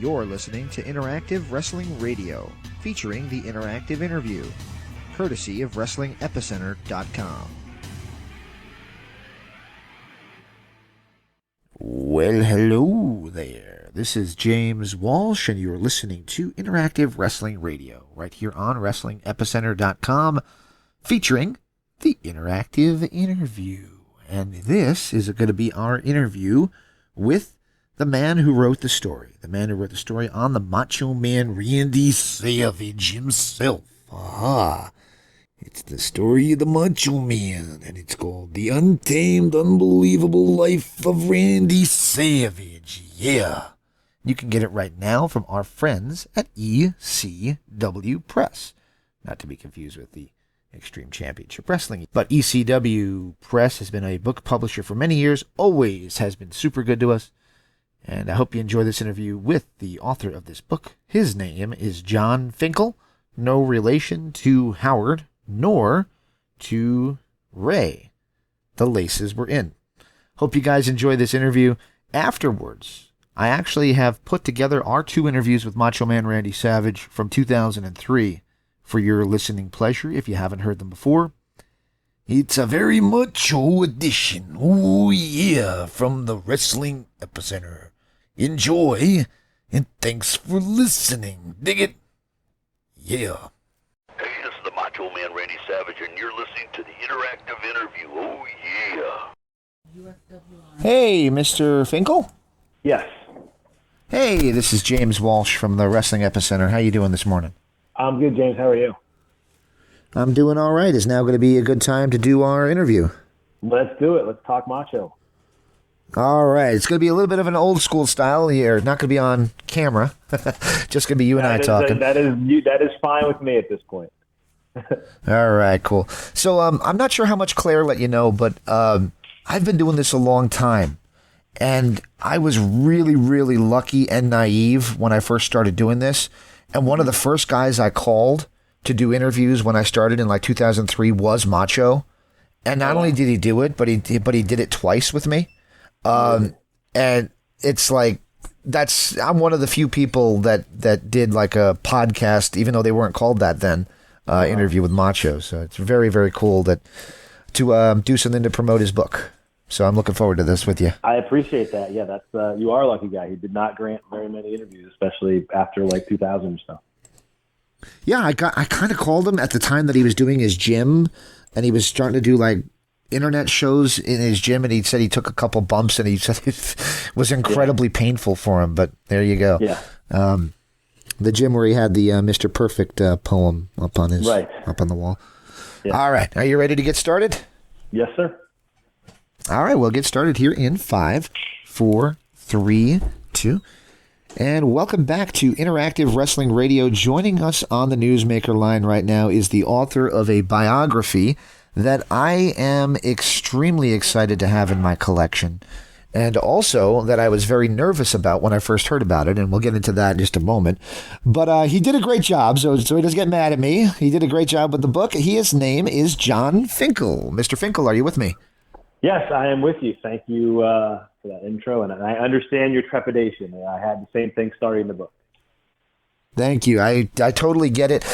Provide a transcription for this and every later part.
You're listening to Interactive Wrestling Radio, featuring the Interactive Interview, courtesy of WrestlingEpicenter.com. Well, hello there. This is James Walsh, and you're listening to Interactive Wrestling Radio, right here on WrestlingEpicenter.com, featuring the Interactive Interview. And this is going to be our interview with the man who wrote the story. The man who wrote the story on the Macho Man Randy Savage himself. Aha. It's the story of the Macho Man, and it's called The Untamed, Unbelievable Life of Randy Savage. Yeah. You can get it right now from our friends at ECW Press. Not to be confused with the Extreme Championship Wrestling. But ECW Press has been a book publisher for many years, always has been super good to us. And I hope you enjoy this interview with the author of this book. His name is Jon Finkel, no relation to Howard, nor to Ray. The laces were in. Hope you guys enjoy this interview. Afterwards, I actually have put together our two interviews with Macho Man Randy Savage from 2003 for your listening pleasure if you haven't heard them before. It's a very macho edition. Oh yeah, from the Wrestling Epicenter. Enjoy, and thanks for listening. Dig it? Yeah. Hey, this is the Macho Man Randy Savage, and you're listening to the Interactive Interview. Oh yeah. Hey, Mr. Finkel? Yes. Hey, this is James Walsh from the Wrestling Epicenter. How you doing this morning? I'm good, James. How are you? I'm doing all right. Is now going to be a good time to do our interview? Let's do it. Let's talk macho. All right. It's going to be a little bit of an old school style here. Not going to be on camera. Just going to be you and I talking. That is fine with me at this point. All right, cool. So I'm not sure how much Claire let you know, but I've been doing this a long time. And I was really, really lucky and naive when I first started doing this. And one of the first guys I called to do interviews when I started in like 2003 was Macho. And not only did he do it, but he did it twice with me. And it's like, I'm one of the few people that did like a podcast, even though they weren't called that then, interview with Macho. So it's very, very cool to do something to promote his book. So I'm looking forward to this with you. I appreciate that. Yeah, that's you are a lucky guy. He did not grant very many interviews, especially after like 2000 or so. Yeah, I kind of called him at the time that he was doing his gym, and he was starting to do like internet shows in his gym, and he said he took a couple bumps, and he said it was incredibly painful for him. But there you go. Yeah. The gym where he had the Mr. Perfect poem up on the wall. Yeah. All right, are you ready to get started? Yes, sir. All right, we'll get started here in 5, 4, 3, 2. And welcome back to Interactive Wrestling Radio. Joining us on the Newsmaker line right now is the author of a biography that I am extremely excited to have in my collection, and also that I was very nervous about when I first heard about it, and we'll get into that in just a moment. But he did a great job, so he doesn't get mad at me. He did a great job with the book. His name is Jon Finkel. Mr. Finkel, are you with me? Yes, I am with you. Thank you for that intro, and I understand your trepidation. I had the same thing starting the book. Thank you. I totally get it.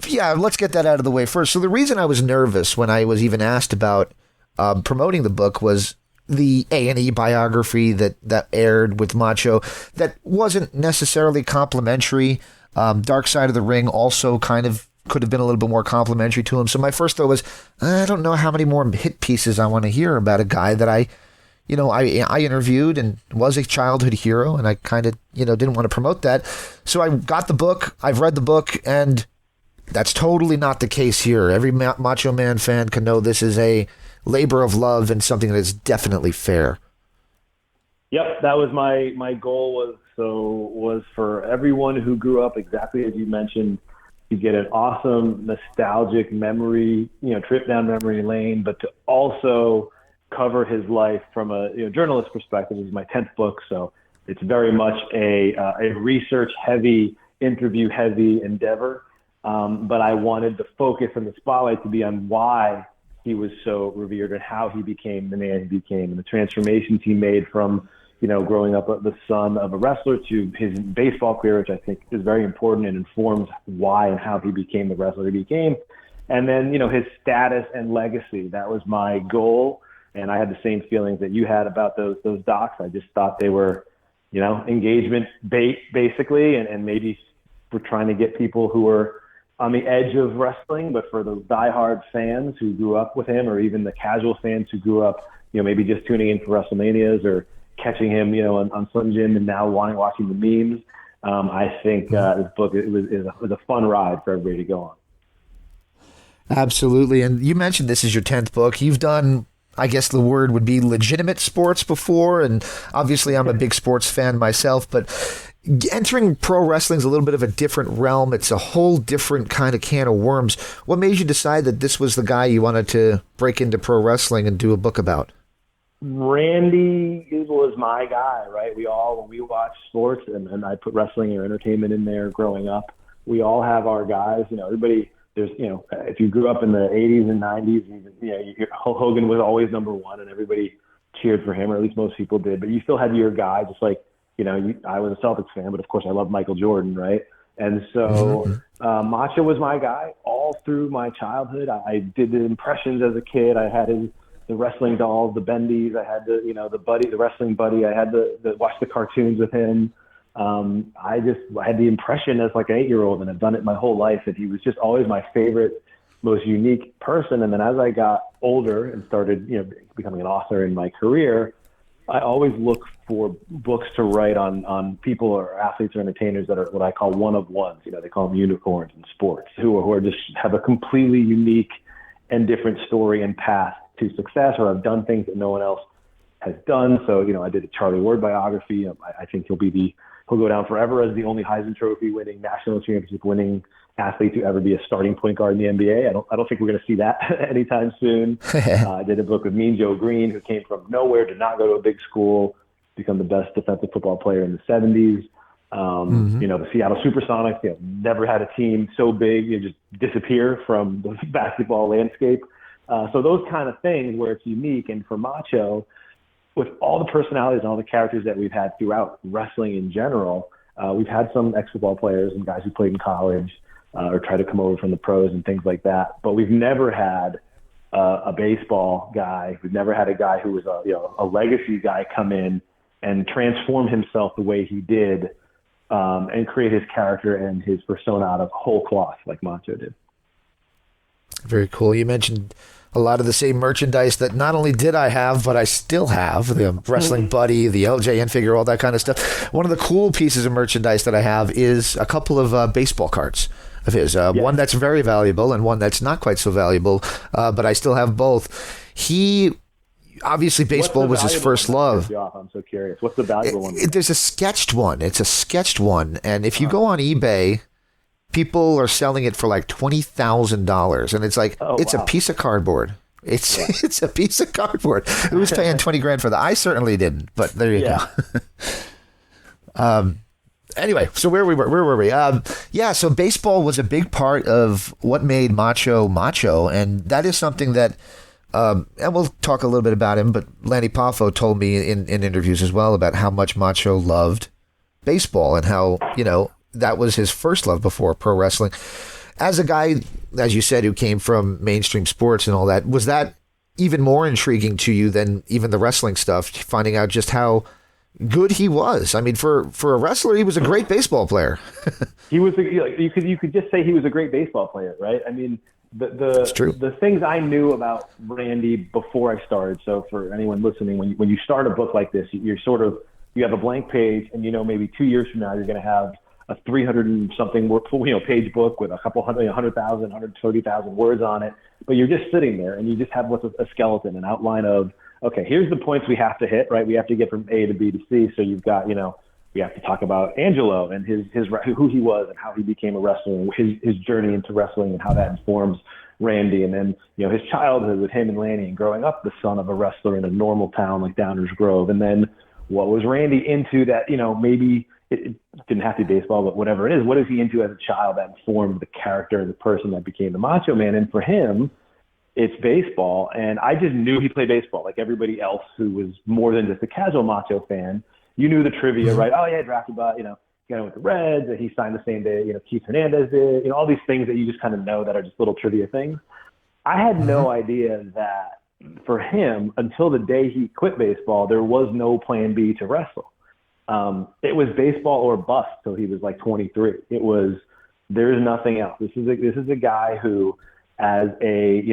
Yeah, let's get that out of the way first. So the reason I was nervous when I was even asked about promoting the book was the A&E biography that aired with Macho that wasn't necessarily complimentary. Dark Side of the Ring also kind of could have been a little bit more complimentary to him. So my first thought was, I don't know how many more hit pieces I want to hear about a guy that I interviewed and was a childhood hero, and I kind of, didn't want to promote that. So I got the book, I've read the book, and that's totally not the case here. Every Macho Man fan can know this is a labor of love and something that is definitely fair. Yep, that was my goal was for everyone who grew up exactly as you mentioned, to get an awesome nostalgic memory, trip down memory lane, but to also cover his life from a journalist perspective. This is my 10th book, so it's very much a research heavy, interview heavy endeavor. But I wanted the focus and the spotlight to be on why he was so revered and how he became the man he became and the transformations he made from growing up the son of a wrestler to his baseball career, which I think is very important and informs why and how he became the wrestler he became. And then, his status and legacy. That was my goal. And I had the same feelings that you had about those docs. I just thought they were, engagement bait, basically, and maybe we're trying to get people who are on the edge of wrestling, but for the diehard fans who grew up with him, or even the casual fans who grew up, maybe just tuning in for WrestleManias or catching him, on Slim Jim and now watching the memes. I think this book it was a fun ride for everybody to go on. Absolutely. And you mentioned this is your 10th book. You've done, I guess the word would be legitimate sports before. And obviously I'm a big sports fan myself, but entering pro wrestling is a little bit of a different realm. It's a whole different kind of can of worms. What made you decide that this was the guy you wanted to break into pro wrestling and do a book about? Randy was my guy, right? When we watch sports, and I put wrestling or entertainment in there growing up, we all have our guys. Everybody, there's, if you grew up in the 80s and 90s, Hulk Hogan was always number one and everybody cheered for him, or at least most people did. But you still had your guy, just like, I was a Celtics fan, but of course I love Michael Jordan, right? And so Macho was my guy all through my childhood. I did the impressions as a kid. I had the wrestling dolls, the bendies. I had the wrestling buddy. I had the watch the cartoons with him. I had the impression as like an 8-year-old, and I've done it my whole life. And he was just always my favorite, most unique person. And then as I got older and started, becoming an author in my career, I always look for books to write on people or athletes or entertainers that are what I call one of ones. They call them unicorns in sports, who are just have a completely unique and different story and path to success, or have done things that no one else has done. So, I did a Charlie Ward biography. I think he'll go down forever as the only Heisman Trophy winning, national championship winning athlete to ever be a starting point guard in the NBA. I don't think we're going to see that anytime soon. I did a book with Mean Joe Green, who came from nowhere, did not go to a big school, become the best defensive football player in the 70s. The Seattle Supersonics, never had a team so big, just disappear from the basketball landscape. So those kind of things where it's unique. And for Macho, with all the personalities and all the characters that we've had throughout wrestling in general, we've had some ex-football players and guys who played in college or tried to come over from the pros and things like that. But we've never had a baseball guy. We've never had a guy who was a legacy guy come in and transform himself the way he did and create his character and his persona out of whole cloth like Macho did. Very cool. You mentioned a lot of the same merchandise that not only did I have, but I still have. The wrestling buddy, the LJN figure, all that kind of stuff. One of the cool pieces of merchandise that I have is a couple of baseball cards of his. One that's very valuable and one that's not quite so valuable, but I still have both. Obviously, baseball was his first love. I'm so curious. What's the valuable one? There's a sketched one. It's a sketched one. And if you go on eBay, people are selling it for like $20,000, and it's like a piece of cardboard. It's a piece of cardboard. Who's paying $20,000 for that? I certainly didn't, but there you go. Anyway, so where were we? So baseball was a big part of what made Macho Macho, and that is something that. And we'll talk a little bit about him, but Lanny Poffo told me in interviews as well about how much Macho loved baseball and how that was his first love before pro wrestling. As a guy, as you said, who came from mainstream sports and all that, was that even more intriguing to you than even the wrestling stuff, finding out just how good he was? I mean, for a wrestler, he was a great baseball player. He was, you could just say he was a great baseball player, right? I mean, That's true. The things I knew about Randy before I started. So for anyone listening, when you start a book like this, you have a blank page, and maybe 2 years from now you're going to have a 300 and something page book with a couple 100,000, 130,000 words on it. But you're just sitting there, and you just have what's a skeleton, an outline of, okay, here's the points we have to hit, right? We have to get from A to B to C. So you've got, we have to talk about Angelo and his who he was and how he became a wrestler, and his journey into wrestling and how that informs Randy. And then, his childhood with him and Lanny, and growing up the son of a wrestler in a normal town like Downers Grove. And then what was Randy into that, maybe it didn't have to be baseball, but whatever it is, what is he into as a child that informed the character and the person that became the Macho Man? And for him, it's baseball. And I just knew he played baseball like everybody else who was more than just a casual Macho fan. You knew the trivia, right? Oh, yeah, drafted by, with the Reds, and he signed the same day, Keith Hernandez did, all these things that you just kind of know that are just little trivia things. I had no idea that for him, until the day he quit baseball, there was no plan B to wrestle. It was baseball or bust till he was like 23. It was, there's nothing else. This is a guy who, as a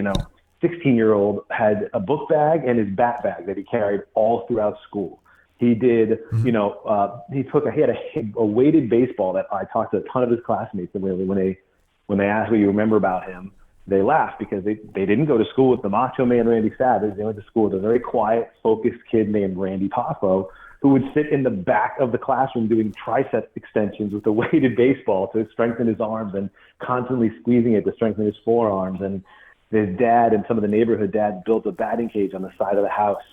16-year-old, had a book bag and his bat bag that he carried all throughout school. He did, he had a weighted baseball that I talked to a ton of his classmates, and when they asked what you remember about him, they laughed because they didn't go to school with the Macho Man Randy Savage. They went to school with a very quiet, focused kid named Lanny Poffo, who would sit in the back of the classroom doing tricep extensions with a weighted baseball to strengthen his arms and constantly squeezing it to strengthen his forearms. And his dad and some of the neighborhood dads built a batting cage on the side of the house.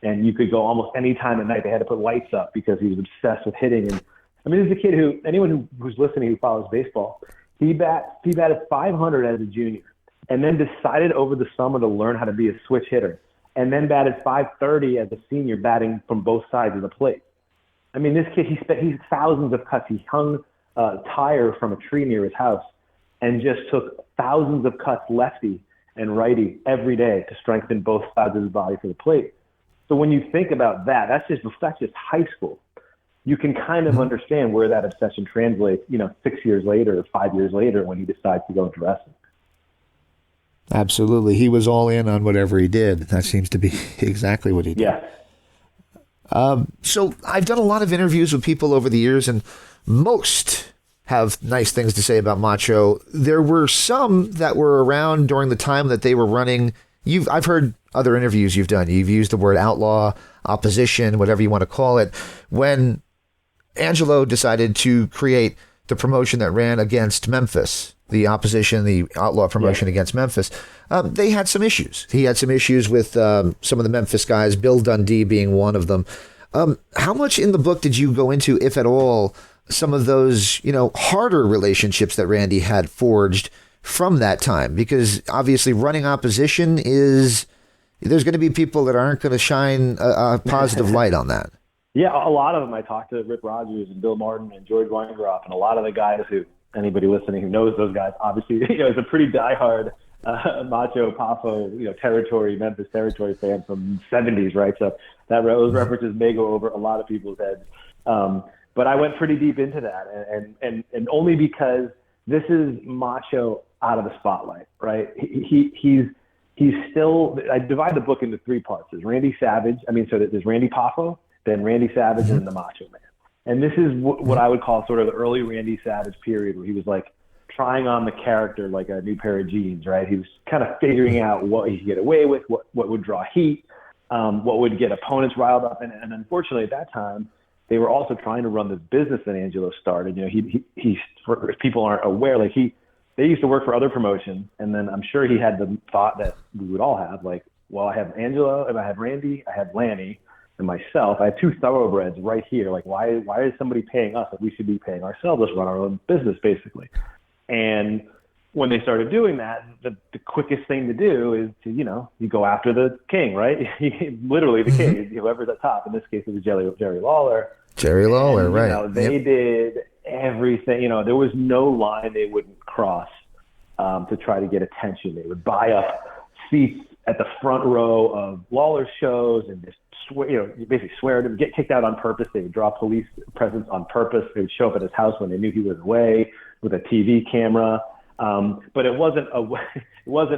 And you could go almost any time at night. They had to put lights up because he was obsessed with hitting. And I mean, this is a kid who, anyone who's listening who follows baseball, he batted 500 as a junior and then decided over the summer to learn how to be a switch hitter, and then batted 530 as a senior, batting from both sides of the plate. I mean, this kid, he's thousands of cuts. He hung a tire from a tree near his house and just took thousands of cuts lefty and righty every day to strengthen both sides of his body for the plate. So when you think about that, that's just high school. You can kind of understand where that obsession translates, 6 years later or 5 years later when he decides to go into wrestling. Absolutely. He was all in on whatever he did. That seems to be exactly what he did. Yeah. So I've done a lot of interviews with people over the years, and most have nice things to say about Macho. There were some that were around during the time that they were running. I've heard other interviews you've done. You've used the word outlaw, opposition, whatever you want to call it. When Angelo decided to create the promotion that ran against Memphis, the opposition, the outlaw promotion against Memphis, they had some issues. He had some issues with some of the Memphis guys, Bill Dundee being one of them. How much in the book did you go into, if at all, some of those, harder relationships that Randy had forged from that time? Because obviously running opposition there's going to be people that aren't going to shine a positive light on that. Yeah, a lot of them. I talked to Rick Rogers and Bill Martin and George Weingroff, and a lot of the guys who, anybody listening who knows those guys, obviously, is a pretty diehard Macho Poffo, Memphis territory fan from the 70s, right? So those references may go over a lot of people's heads. But I went pretty deep into that, and only because this is Macho out of the spotlight, right? He's still, I divide the book into three parts. There's Randy Savage. So there's Randy Poffo, then Randy Savage, and then the Macho Man. And this is what I would call sort of the early Randy Savage period, where he was like trying on the character like a new pair of jeans, right? He was kind of figuring out what he could get away with, what would draw heat, what would get opponents riled up. And unfortunately at that time, they were also trying to run this business that Angelo started. He if people aren't aware, they used to work for other promotions. And then I'm sure he had the thought that we would all have, like, well, I have Angelo, and I have Randy, I have Lanny, and myself. I have two thoroughbreds right here. Like, why is somebody paying us? Like, we should be paying ourselves. Let's run our own business, basically. And when they started doing that, the quickest thing to do is to, you go after the king, right? Literally the king, whoever's at top. In this case, it was Jerry Lawler. Jerry Lawler, right. They did everything. There was no line they wouldn't cross to try to get attention. They would buy up seats at the front row of Lawler's shows and just basically swear at him, get kicked out on purpose. They would draw police presence on purpose. They would show up at his house when they knew he was away with a TV camera. But it wasn't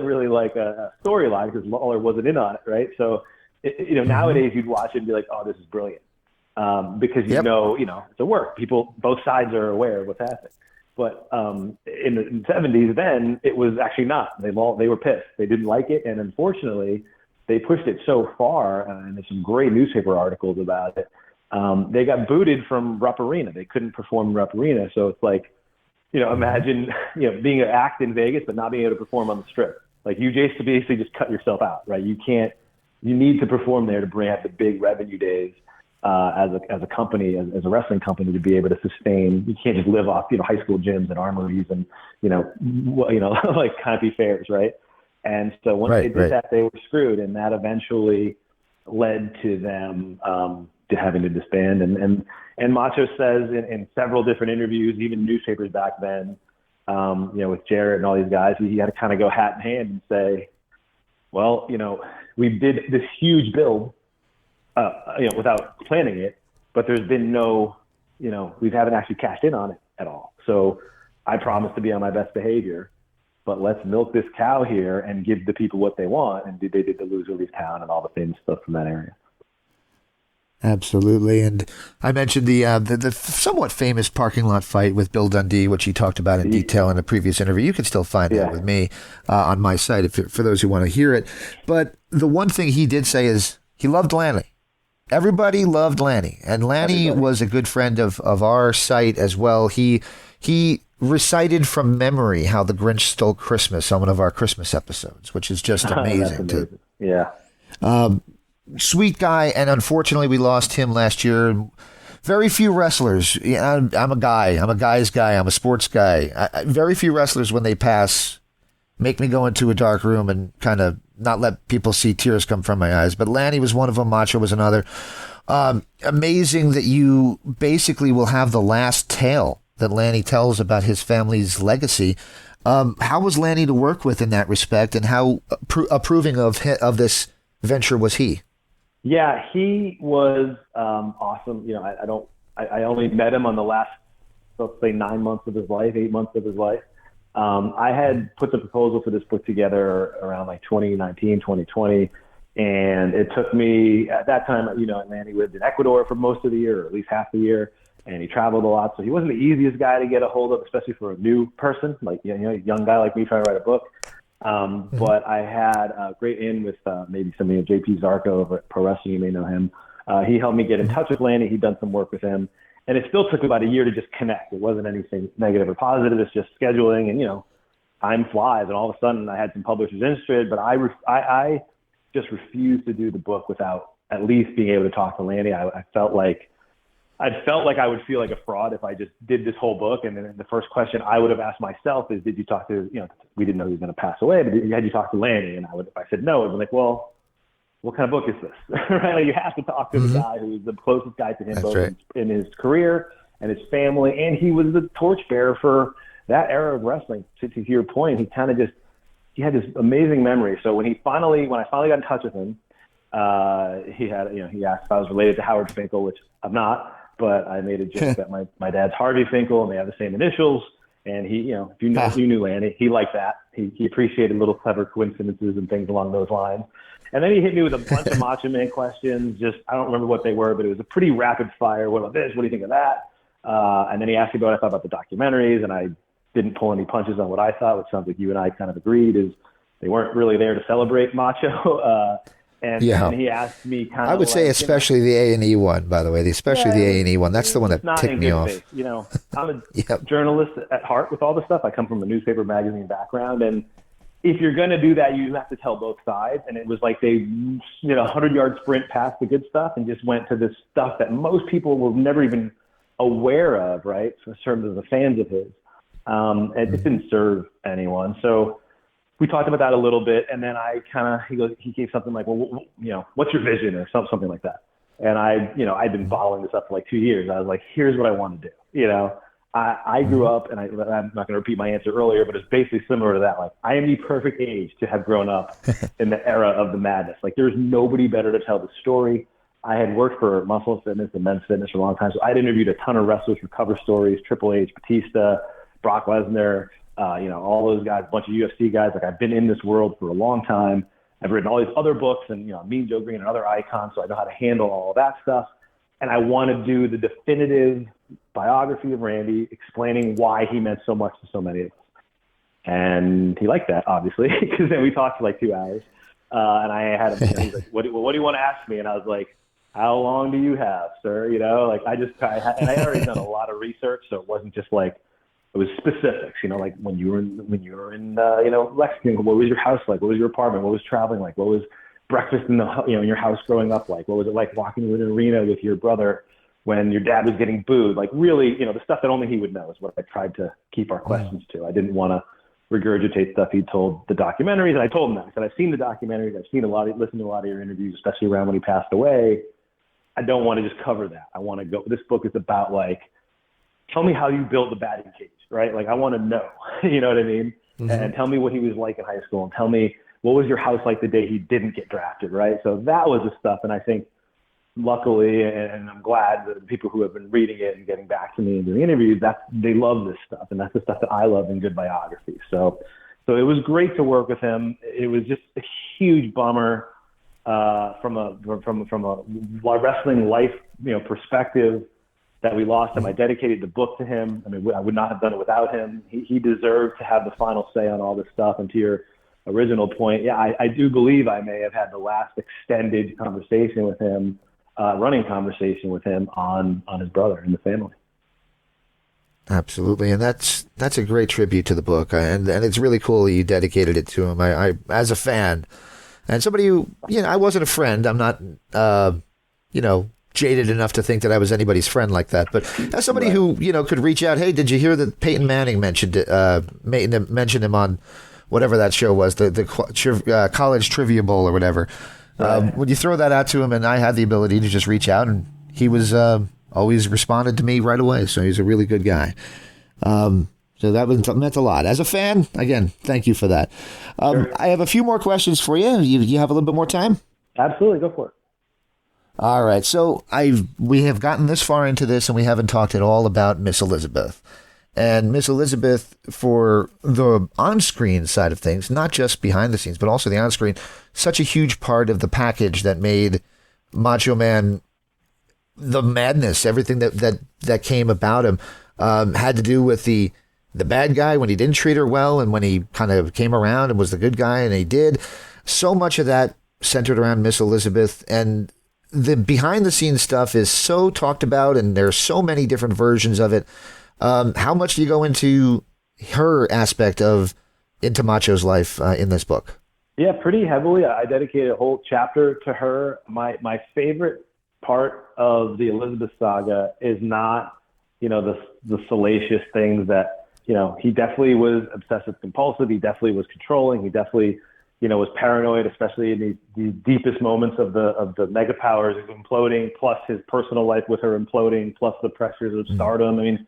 really like a storyline because Lawler wasn't in on it, right? So, nowadays you'd watch it and be like, oh, this is brilliant. Because it's a work. People, both sides are aware of what's happening. But in the 70s, then it was actually not. They were pissed. They didn't like it, and unfortunately, they pushed it so far, and there's some great newspaper articles about it. They got booted from Rupp Arena. They couldn't perform in Rupp Arena. So it's like, imagine, being an act in Vegas, but not being able to perform on the Strip. Like, you just basically just cut yourself out, right? You need to perform there to bring out the big revenue days as a company, as a wrestling company, to be able to sustain. You can't just live off, high school gyms and armories and, like Campy fairs, right? And so once they did that, they were screwed, and that eventually led to them to having to disband. And Macho says in several different interviews, even newspapers back then, with Jarrett and all these guys, he had to kind of go hat in hand and say, well, we did this huge build, without planning it, but there's been no, we haven't actually cashed in on it at all. So I promised to be on my best behavior, but let's milk this cow here and give the people what they want. And they did the loser leave town and all the famous stuff from that area. Absolutely. And I mentioned the somewhat famous parking lot fight with Bill Dundee, which he talked about in detail in a previous interview. You can still find that with me on my site for those who want to hear it. But the one thing he did say is he loved Lanny. Everybody loved Lanny. And Lanny was a good friend of our site as well. He recited from memory how the Grinch Stole Christmas on one of our Christmas episodes, which is just amazing. Yeah. Sweet guy, and unfortunately we lost him last year. Very few wrestlers. I'm a guy. I'm a guy's guy. I'm a sports guy. Very few wrestlers, when they pass, make me go into a dark room and kind of not let people see tears come from my eyes. But Lanny was one of them. Macho was another. Amazing that you basically will have the last tale that Lanny tells about his family's legacy. How was Lanny to work with in that respect, and how approving of this venture was he? Yeah, he was awesome. I only met him on the last, let's say, 9 months of his life, 8 months of his life. I had put the proposal for this book together around like 2019, 2020. And it took me at that time, Lanny lived in Ecuador for most of the year, or at least half the year. And he traveled a lot. So he wasn't the easiest guy to get a hold of, especially for a new person, like, a young guy like me trying to write a book. But I had a great in with maybe somebody of JP Zarco over at Pro Wrestling. You may know him. He helped me get in touch with Lanny. He'd done some work with him. And it still took about a year to just connect. It wasn't anything negative or positive. It's just scheduling and, time flies. And all of a sudden I had some publishers interested, but I just refused to do the book without at least being able to talk to Lanny. I felt like I would feel like a fraud if I just did this whole book. And then the first question I would have asked myself is, did you talk to, we didn't know he was going to pass away, but had you talked to Lanny? And if I said no, I'd be like, well, what kind of book is this? Right? Like, you have to talk to the guy who was the closest guy to him, That's both right. in his career and his family. And he was the torchbearer for that era of wrestling. To your point, he had this amazing memory. So when I finally got in touch with him, he asked if I was related to Howard Finkel, which I'm not. But I made a joke that my dad's Harvey Finkel and they have the same initials. And he, if you knew Lanny, he liked that. He appreciated little clever coincidences and things along those lines. And then he hit me with a bunch of Macho Man questions. I don't remember what they were, but it was a pretty rapid fire. What about this? What do you think of that? And then he asked me what I thought about the documentaries, and I didn't pull any punches on what I thought, which sounds like you and I kind of agreed is they weren't really there to celebrate Macho. And he asked me kind of, I would say especially the A&E one, by the way, the A&E one. That's the one that ticked me off. Faith. I'm a journalist at heart with all this stuff. I come from a newspaper magazine background, and if you're going to do that, you have to tell both sides. And it was like they 100-yard sprint past the good stuff and just went to this stuff that most people were never even aware of, right? So in terms of the fans of his. And it didn't serve anyone. So we talked about that a little bit, and then he gave something like, well, what's your vision, or something like that. And I'd been following this up for like 2 years. I was like, here's what I want to do. I grew up, and I'm not going to repeat my answer earlier, but it's basically similar to that. Like, I am the perfect age to have grown up in the era of the madness. Like, there's nobody better to tell the story. I had worked for Muscle Fitness and Men's Fitness for a long time, so I'd interviewed a ton of wrestlers for cover stories, Triple H, Batista, Brock Lesnar, all those guys, a bunch of UFC guys. Like, I've been in this world for a long time. I've written all these other books, and Mean Joe Green and other icons, so I know how to handle all of that stuff. And I want to do the definitive biography of Randy, explaining why he meant so much to so many of us. And he liked that, obviously, because then we talked for like 2 hours. And I had him, he's like, what do you want to ask me? And I was like, how long do you have, sir? I had already done a lot of research, so it wasn't just like, it was specifics, like when you were in Lexington, what was your house like? What was your apartment? What was traveling like? What was breakfast in in your house growing up like? What was it like walking in an arena with your brother when your dad was getting booed? Like, really, the stuff that only he would know is what I tried to keep our questions to. I didn't want to regurgitate stuff he told the documentaries. And I told him that. I said, I've seen the documentaries. I've listened to a lot of your interviews, especially around when he passed away. I don't want to just cover that. I want to go, this book is about like, tell me how you built the batting cage, right? Like, I want to know, you know what I mean? Mm-hmm. And tell me what he was like in high school, and tell me what was your house like the day he didn't get drafted, right? So that was the stuff. And I think luckily, and I'm glad that the people who have been reading it and getting back to me and doing interviews, they love this stuff. And that's the stuff that I love in good biography. So it was great to work with him. It was just a huge bummer from a wrestling life, perspective, that we lost him. I dedicated the book to him. I mean, I would not have done it without him. He deserved to have the final say on all this stuff. And to your original point, yeah, I do believe I may have had the last extended conversation with him, running conversation with him on his brother and the family. Absolutely, and that's a great tribute to the book, and it's really cool that you dedicated it to him. I as a fan, and somebody who, I wasn't a friend. I'm not, jaded enough to think that I was anybody's friend like that. But as somebody right. who, could reach out, hey, did you hear that Peyton Manning mentioned him on whatever that show was, the college trivia bowl or whatever. Right. When you throw that out to him, and I had the ability to just reach out, and he was always responded to me right away. So he's a really good guy. So that meant a lot. As a fan, again, thank you for that. Sure. I have a few more questions for you. You have a little bit more time? Absolutely. Go for it. All right. So we have gotten this far into this, and we haven't talked at all about Miss Elizabeth. And Miss Elizabeth, for the on-screen side of things, not just behind the scenes, but also the on-screen, such a huge part of the package that made Macho Man the madness, everything that came about him, had to do with the bad guy when he didn't treat her well, and when he kind of came around and was the good guy, and he did. So much of that centered around Miss Elizabeth, and the behind-the-scenes stuff is so talked about, and there's so many different versions of it. How much do you go into her aspect into Macho's life in this book? Yeah, pretty heavily. I dedicated a whole chapter to her. My favorite part of the Elizabeth saga is not, the salacious things that, he definitely was obsessive compulsive. He definitely was controlling. He definitely, was paranoid, especially in the deepest moments of the mega powers imploding, plus his personal life with her imploding, plus the pressures of stardom. I mean,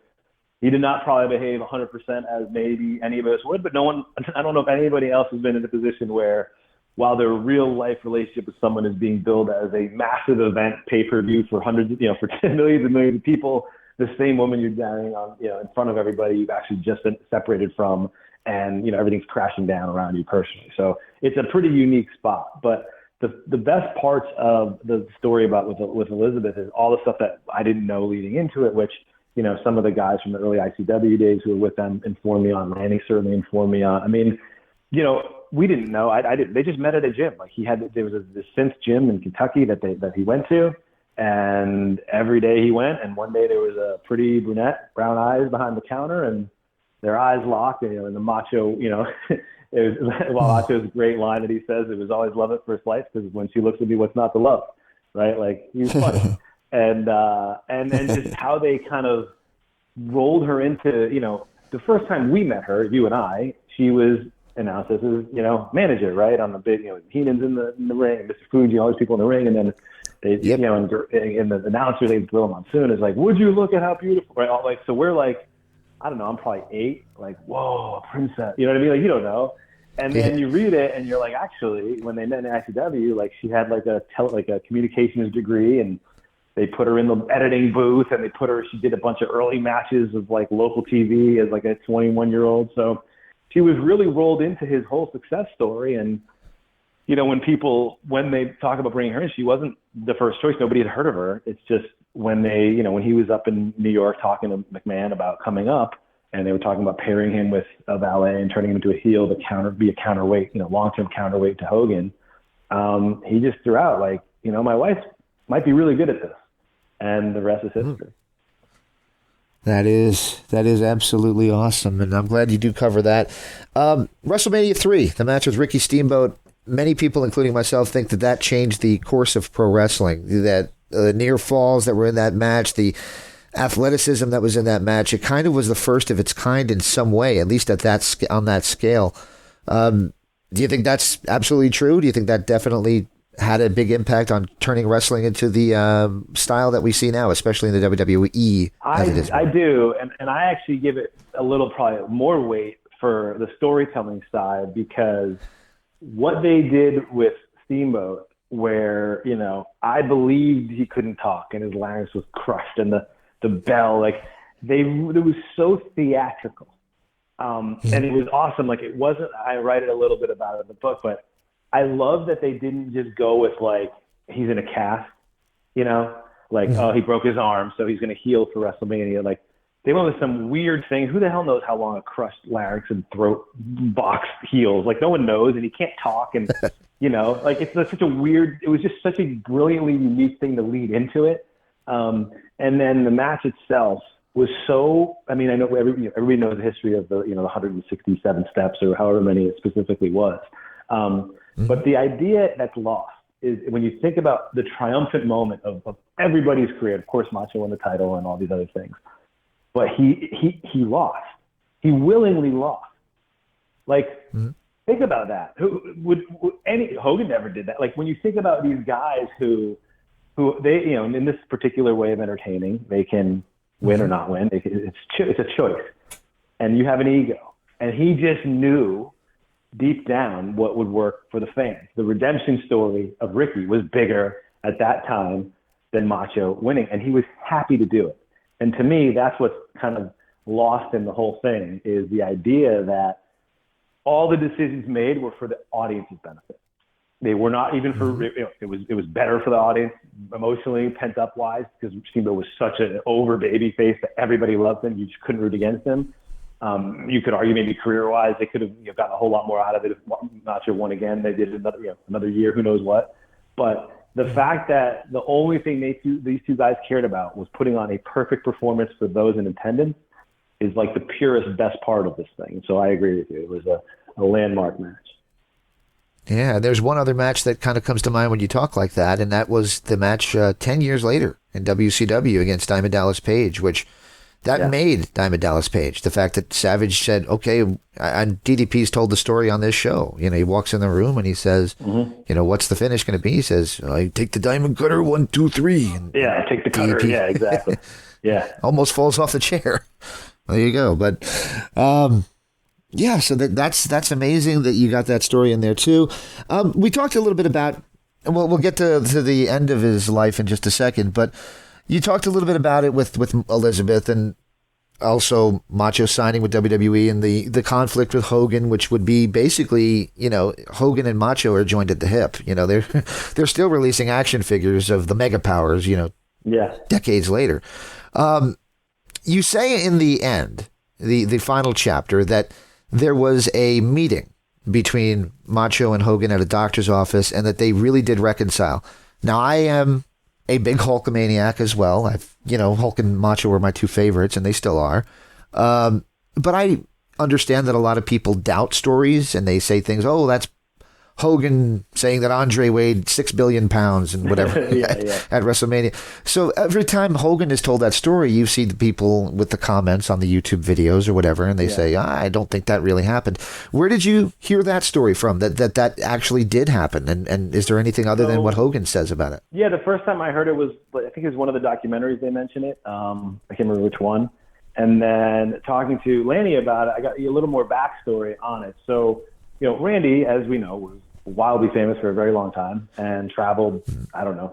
he did not probably behave 100% as maybe any of us would, but I don't know if anybody else has been in a position where, while their real life relationship with someone is being billed as a massive event, pay-per-view for hundreds, for millions and millions of people, the same woman you're marrying on, in front of everybody you've actually just been separated from, and, everything's crashing down around you personally. So it's a pretty unique spot. But the best parts of the story with Elizabeth is all the stuff that I didn't know leading into it, which, some of the guys from the early ICW days who were with them informed me on. Lanny certainly informed me on. I mean, we didn't know. I didn't. They just met at a gym. Like there was this Synth gym in Kentucky that he went to, and every day he went. And one day there was a pretty brunette, brown eyes behind the counter, and their eyes locked. And the Macho, it was Macho's great line that he says, "It was always love at first sight, because when she looks at me, what's not to love?" Right? Like, he was funny. And then just how they kind of rolled her into, the first time we met her, you and I, she was announced as his, manager, right? On the big, Heenan's in the ring, and Mr. Fuji, all these people in the ring, and then they, yep. And the announcer, Gorilla Monsoon, is like, "Would you look at how beautiful?" Right? All, like, so we're like, I don't know, I'm probably 8, like, whoa, a princess, you know what I mean? Like, you don't know. And then you read it, and you're like, actually, when they met in ICW, like, she had like a communications degree, and they put her in the editing booth, and she did a bunch of early matches of like local TV as like a 21-year-old. So she was really rolled into his whole success story. And, when they talk about bringing her in, she wasn't the first choice. Nobody had heard of her. It's just when when he was up in New York talking to McMahon about coming up, and they were talking about pairing him with a valet and turning him into a heel to be a counterweight, long-term counterweight to Hogan. He just threw out like, my wife might be really good at this. And the rest is history. That is absolutely awesome, and I'm glad you do cover that. WrestleMania 3, the match with Ricky Steamboat. Many people, including myself, think that changed the course of pro wrestling. That near falls that were in that match, the athleticism that was in that match. It kind of was the first of its kind in some way, at least at that on that scale. Do you think that's absolutely true? Do you think that definitely had a big impact on turning wrestling into the style that we see now, especially in the WWE? I do, and I actually give it a little probably more weight for the storytelling side, because what they did with Steamboat, where, you know, I believed he couldn't talk and his larynx was crushed and the bell, like it was so theatrical. And it was awesome. Like, it wasn't, I write it a little bit about it in the book, but I love that they didn't just go with like, he's in a cast, you know, like, oh, he broke his arm, so he's going to heal for WrestleMania. Like, they went with some weird thing. Who the hell knows how long a crushed larynx and throat box heals? Like, no one knows, and he can't talk. And, you know, like, it's such a weird, it was just such a brilliantly unique thing to lead into it. And then the match itself was so, I mean, I know everybody knows the history of the 167 steps or however many it specifically was. But the idea that's lost is when you think about the triumphant moment of everybody's career. Of course, Macho won the title and all these other things, but he lost. He willingly lost. Like, think about that. Hogan never did that. Like, when you think about these guys who they, you know, in this particular way of entertaining, they can win or not win. It's a choice, and you have an ego. And he just knew deep down what would work for the fans. The redemption story of Ricky was bigger at that time than Macho winning, and he was happy to do it. And to me, that's what's kind of lost in the whole thing, is the idea that all the decisions made were for the audience's benefit. They were not even for, you know, it was better for the audience emotionally, pent up wise, because Steamboat was such an over baby face that everybody loved him. You just couldn't root against him. You could argue maybe career wise, they could have, you know, gotten a whole lot more out of it if Nacho won again. They did another year, who knows what. But the fact that the only thing these two guys cared about was putting on a perfect performance for those in attendance is like the purest, best part of this thing. And so I agree with you. It was a landmark match. Yeah, there's one other match that kind of comes to mind when you talk like that, and that was the match 10 years later in WCW against Diamond Dallas Page, which made Diamond Dallas Page. The fact that Savage said, okay, and DDP's told the story on this show. You know, he walks in the room and he says, you know, what's the finish going to be? He says, I take the diamond cutter, 1, 2, 3. And I take the cutter. DDP, yeah, exactly. Yeah. Almost falls off the chair. There you go. But, yeah, so that's amazing that you got that story in there too. We talked a little bit about, and we'll get to the end of his life in just a second, but you talked a little bit about it with Elizabeth, and also Macho signing with WWE and the conflict with Hogan, which would be basically, you know, Hogan and Macho are joined at the hip. You know, they're still releasing action figures of the Mega Powers, you know, decades later. You say in the end, the final chapter, that there was a meeting between Macho and Hogan at a doctor's office, and that they really did reconcile. Now, I am a big Hulkamaniac as well. Hulk and Macho were my two favorites, and they still are. But I understand that a lot of people doubt stories, and they say things, oh, that's Hogan saying that Andre weighed 6 billion pounds and whatever at WrestleMania. So every time Hogan has told that story, you see the people with the comments on the YouTube videos or whatever, and they say, I don't think that really happened. Where did you hear that story from, that actually did happen? And is there anything other than what Hogan says about it? Yeah, the first time I heard it was, I think it was one of the documentaries they mentioned it. I can't remember which one. And then talking to Lanny about it, I got a little more backstory on it. So, you know, Randy, as we know, was wildly famous for a very long time and traveled,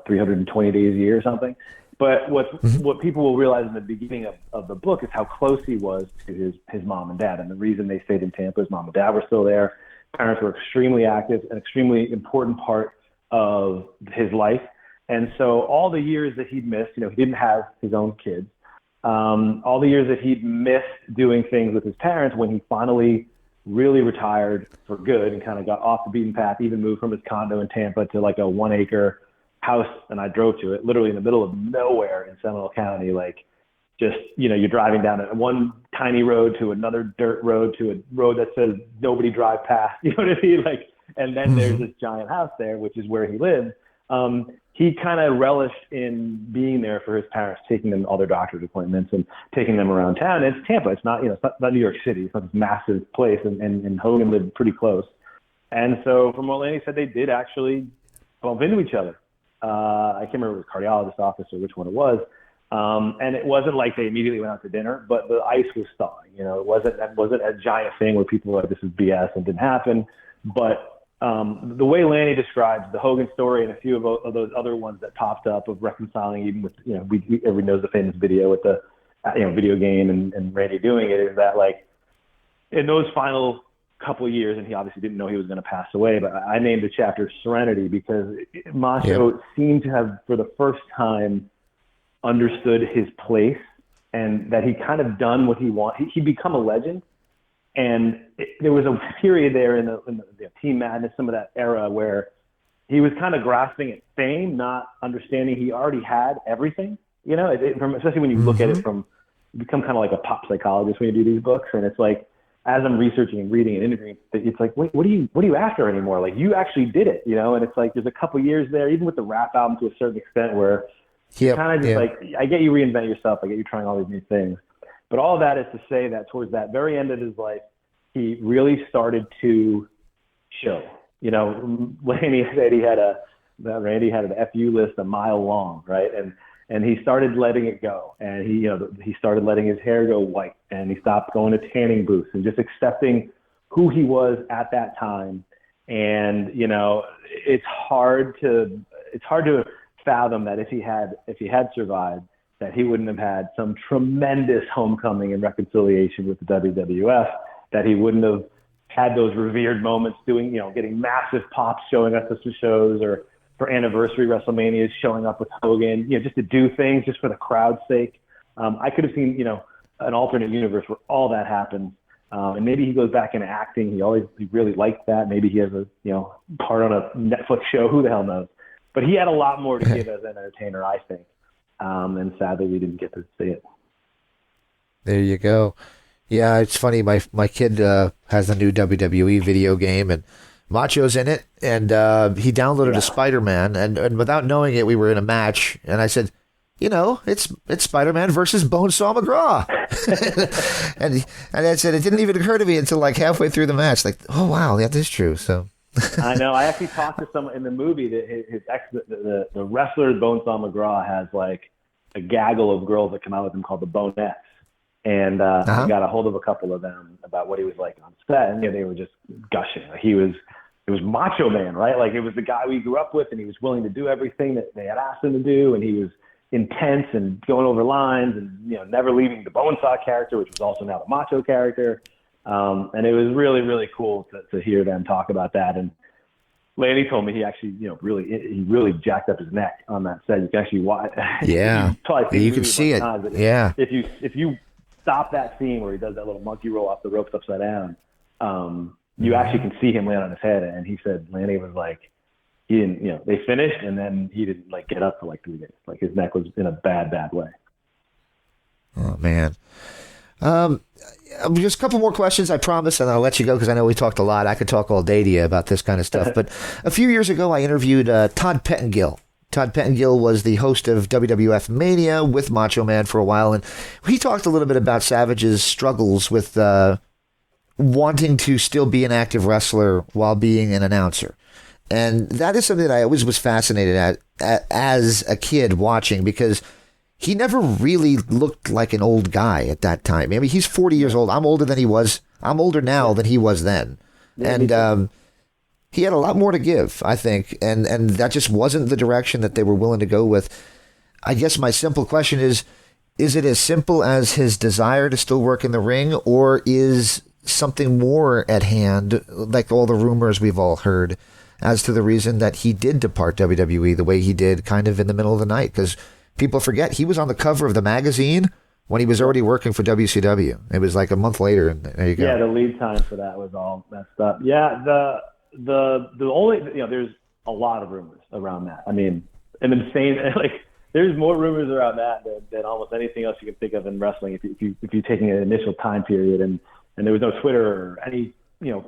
320 days a year or something. But what people will realize in the beginning of the book is how close he was to his mom and dad. And the reason they stayed in Tampa is mom and dad were still there. Parents were extremely active, an extremely important part of his life. And so all the years that he'd missed, you know, he didn't have his own kids. All the years that he'd missed doing things with his parents, when he finally really retired for good and kind of got off the beaten path, even moved from his condo in Tampa to like a 1-acre house. And I drove to it literally in the middle of nowhere in Seminole County. Like, just, you know, you're driving down one tiny road to another dirt road to a road that says nobody drive past, you know what I mean? Like, and then there's this giant house there, which is where he lived. He kind of relished in being there for his parents, taking them all their doctor's appointments and taking them around town. And it's Tampa. It's not, it's not New York City. It's not this massive place. And Hogan lived pretty close. And so from what Lanny said, they did actually bump into each other. I can't remember if it was cardiologist office or which one it was. And it wasn't like they immediately went out to dinner, but the ice was thawing. It wasn't a giant thing where people were like, this is BS and didn't happen. But the way Lanny describes the Hogan story and a few of those other ones that popped up of reconciling, even with, everyone knows the famous video with the, video game and Randy doing it, is that like in those final couple of years, and he obviously didn't know he was going to pass away, but I named the chapter Serenity because Macho seemed to have, for the first time, understood his place and that he kind of done what he wanted. He'd become a legend. And there was a period there in the Team Madness, some of that era, where he was kind of grasping at fame, not understanding he already had everything. Especially when you look at it from, you become kind of like a pop psychologist when you do these books. And it's like, as I'm researching and reading and interviewing, it's like, wait, what are you after anymore? Like, you actually did it, And it's like, there's a couple years there, even with the rap album to a certain extent, where kind of just like, I get you reinvent yourself, I get you trying all these new things. But all of that is to say that towards that very end of his life, he really started to show. Lanny said Randy had an FU list a mile long, right? And he started letting it go. And he started letting his hair go white, and he stopped going to tanning booths and just accepting who he was at that time. And it's hard to fathom that if he had survived, that he wouldn't have had some tremendous homecoming and reconciliation with the WWF, that he wouldn't have had those revered moments doing, getting massive pops showing up to shows, or for anniversary WrestleManias showing up with Hogan, just to do things just for the crowd's sake. I could have seen, an alternate universe where all that happens. And maybe he goes back into acting. He really liked that. Maybe he has a, part on a Netflix show. Who the hell knows? But he had a lot more to give as an entertainer, I think. And sadly, we didn't get to see it. There you go. Yeah, it's funny. My kid has a new WWE video game, and Macho's in it, and he downloaded a Spider-Man, and without knowing it, we were in a match, and I said, it's Spider-Man versus Bonesaw McGraw. and I said, it didn't even occur to me until like halfway through the match. Like, oh, wow, yeah, that's true. So I know. I actually talked to someone in the movie that the wrestler Bonesaw McGraw has like a gaggle of girls that come out with him called the Bonettes. And I got a hold of a couple of them about what he was like on set, and they were just gushing. It was Macho Man, right? Like, it was the guy we grew up with, and he was willing to do everything that they had asked him to do, and he was intense and going over lines, and never leaving the Bonesaw character, which was also now the Macho character. And it was really, really cool to hear them talk about that. And Lanny told me he actually, really jacked up his neck on that set. You can actually watch. Yeah, you can see it. Yeah. If you stop that scene where he does that little monkey roll off the ropes upside down, you actually can see him land on his head. And he said Lanny was like, he didn't, they finished, and then he didn't like get up for like 3 days. Like, his neck was in a bad way. Oh man. Just a couple more questions, I promise, and I'll let you go because I know we talked a lot. I could talk all day to you about this kind of stuff. But a few years ago, I interviewed Todd Pettengill. Todd Pettengill was the host of WWF Mania with Macho Man for a while, and he talked a little bit about Savage's struggles with wanting to still be an active wrestler while being an announcer. And that is something that I always was fascinated at as a kid watching, because he never really looked like an old guy at that time. I mean, he's 40 years old. I'm older than he was. I'm older now than he was then. And he had a lot more to give, I think. And that just wasn't the direction that they were willing to go with. I guess my simple question is it as simple as his desire to still work in the ring, or is something more at hand, like all the rumors we've all heard, as to the reason that he did depart WWE the way he did, kind of in the middle of the night? Because people forget he was on the cover of the magazine when he was already working for WCW. It was like a month later, and there you go. Yeah, the lead time for that was all messed up. Yeah, the only, there's a lot of rumors around that. I mean, and I'm saying, like, there's more rumors around that than almost anything else you can think of in wrestling. If you're taking an initial time period, and there was no Twitter or any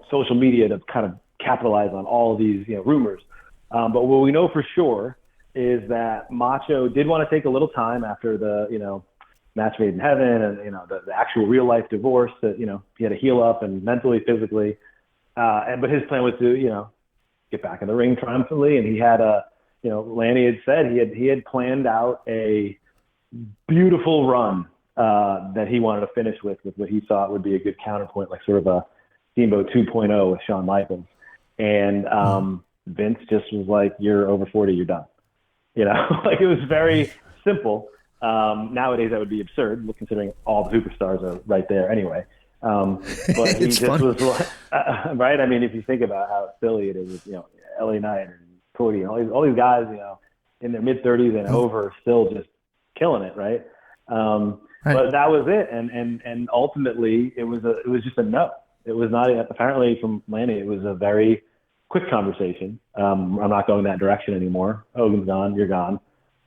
social media to kind of capitalize on all of these rumors. But what we know for sure is that Macho did want to take a little time after the, match made in heaven and, the actual real life divorce that, he had to heal up and mentally, physically. But his plan was to, get back in the ring triumphantly. And he had Lanny had said he had planned out a beautiful run that he wanted to finish with what he thought would be a good counterpoint, like sort of a Steamboat 2.0 with Shawn Michaels. And Vince just was like, "You're over 40, you're done." Like it was very simple. Nowadays that would be absurd, considering all the superstars are right there anyway. But he just was like, right? I mean, if you think about how silly it is, LA Knight and Cody and all these guys, in their mid-30s and over, still just killing it, right? But that was it, and ultimately it was just a no. It was not, apparently from Lanny, it was a very quick conversation. I'm not going that direction anymore. Hogan's gone, you're gone.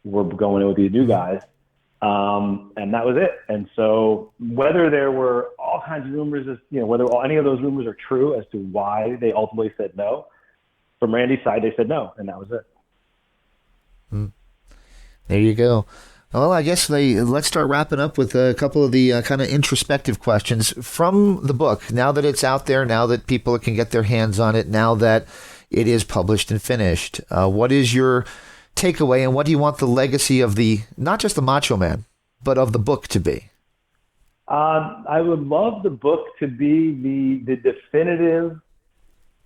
We're going in with these new guys. And that was it. And so whether there were all kinds of rumors, whether any of those rumors are true as to why they ultimately said no, from Randy's side, they said no, and that was it. There you go. Well, I guess let's start wrapping up with a couple of the kind of introspective questions from the book. Now that it's out there, now that people can get their hands on it, now that it is published and finished, what is your takeaway, and what do you want the legacy of not just the Macho Man, but of the book to be? I would love the book to be the definitive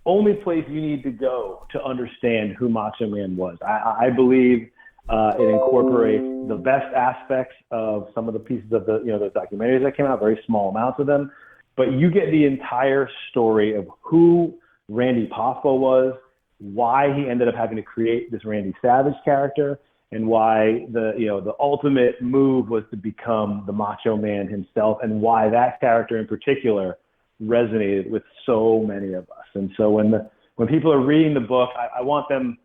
only place you need to go to understand who Macho Man was. I believe it incorporates the best aspects of some of the pieces of the documentaries that came out, very small amounts of them, but you get the entire story of who Randy Poffo was, why he ended up having to create this Randy Savage character, and why the ultimate move was to become the Macho Man himself, and why that character in particular resonated with so many of us. And so when people are reading the book, I want them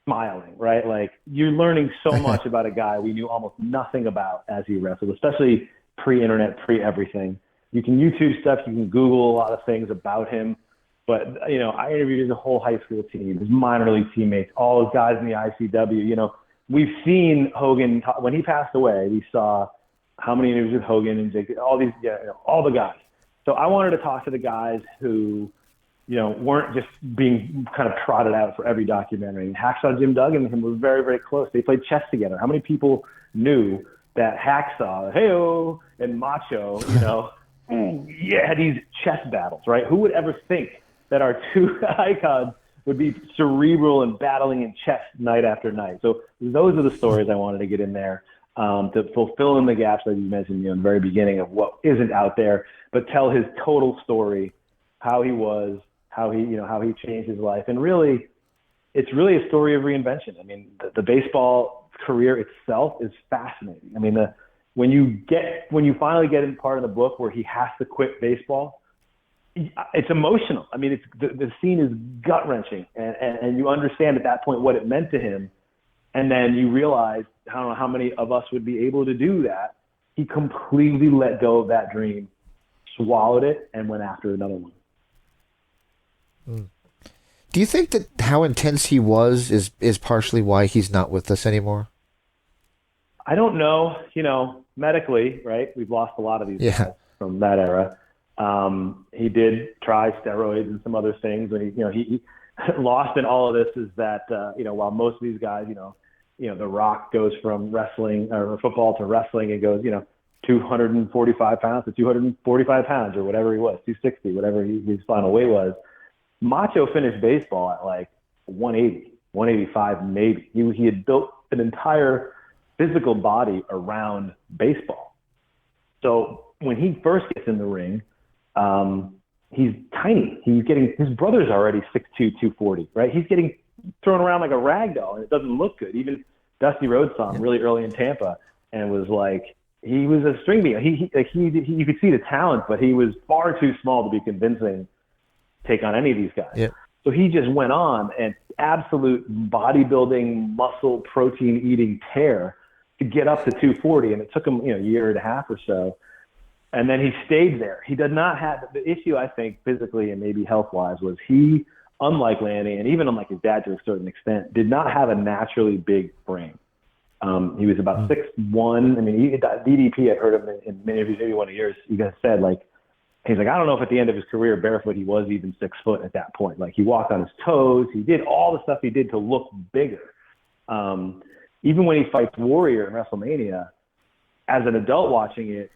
smiling, right? Like, you're learning so much about a guy we knew almost nothing about as he wrestled, especially pre-internet, pre-everything. You can YouTube stuff, you can Google a lot of things about him. But, I interviewed his whole high school team, his minor league teammates, all those guys in the ICW. We've seen Hogan, when he passed away, we saw how many interviews with Hogan and Jake, all these, all the guys. So I wanted to talk to the guys who, weren't just being kind of trotted out for every documentary. And Hacksaw Jim Duggan and him were very, very close. They played chess together. How many people knew that Hacksaw, hey-oh, and Macho, had these chess battles, right? Who would ever think that our two icons would be cerebral and battling in chess night after night? So those are the stories I wanted to get in there to fulfill in the gaps that you mentioned in the very beginning of what isn't out there, but tell his total story, how he was, how he changed his life. And really, it's really a story of reinvention. I mean, the baseball career itself is fascinating. I mean, when you finally get in part of the book where he has to quit baseball, it's emotional. I mean, the scene is gut-wrenching, and you understand at that point what it meant to him, and then you realize, I don't know how many of us would be able to do that. He completely let go of that dream, swallowed it, and went after another one. Do you think that how intense he was is partially why he's not with us anymore? I don't know. Medically, right? We've lost a lot of these guys from that era. He did try steroids and some other things, and he lost in all of this is that while most of these guys, The Rock goes from wrestling or football to wrestling and goes 245 pounds to 245 pounds or whatever he was, 260, whatever his final weight was. Macho finished baseball at like 180, 185 maybe. He had built an entire physical body around baseball. So when he first gets in the ring, he's tiny. His brother's already 6'2", 240, right? He's getting thrown around like a rag doll, and it doesn't look good. Even Dusty Rhodes saw him really early in Tampa and was like, he was a string bean. You could see the talent, but he was far too small to be convincing to take on any of these guys. Yeah. So he just went on an absolute bodybuilding, muscle, protein-eating tear to get up to 240, and it took him a year and a half or so. And then he stayed there. He did not have the issue, I think, physically and maybe health-wise, was he unlike Lanny, and even unlike his dad to a certain extent, did not have a naturally big frame. He was about 6'1". I mean, he DDP, I've heard him in many interviews, maybe one of yours, you guys said, like, he's like, I don't know if at the end of his career barefoot he was even 6 foot at that point. Like, he walked on his toes. He did all the stuff he did to look bigger. Even when he fights Warrior in WrestleMania, as an adult watching it,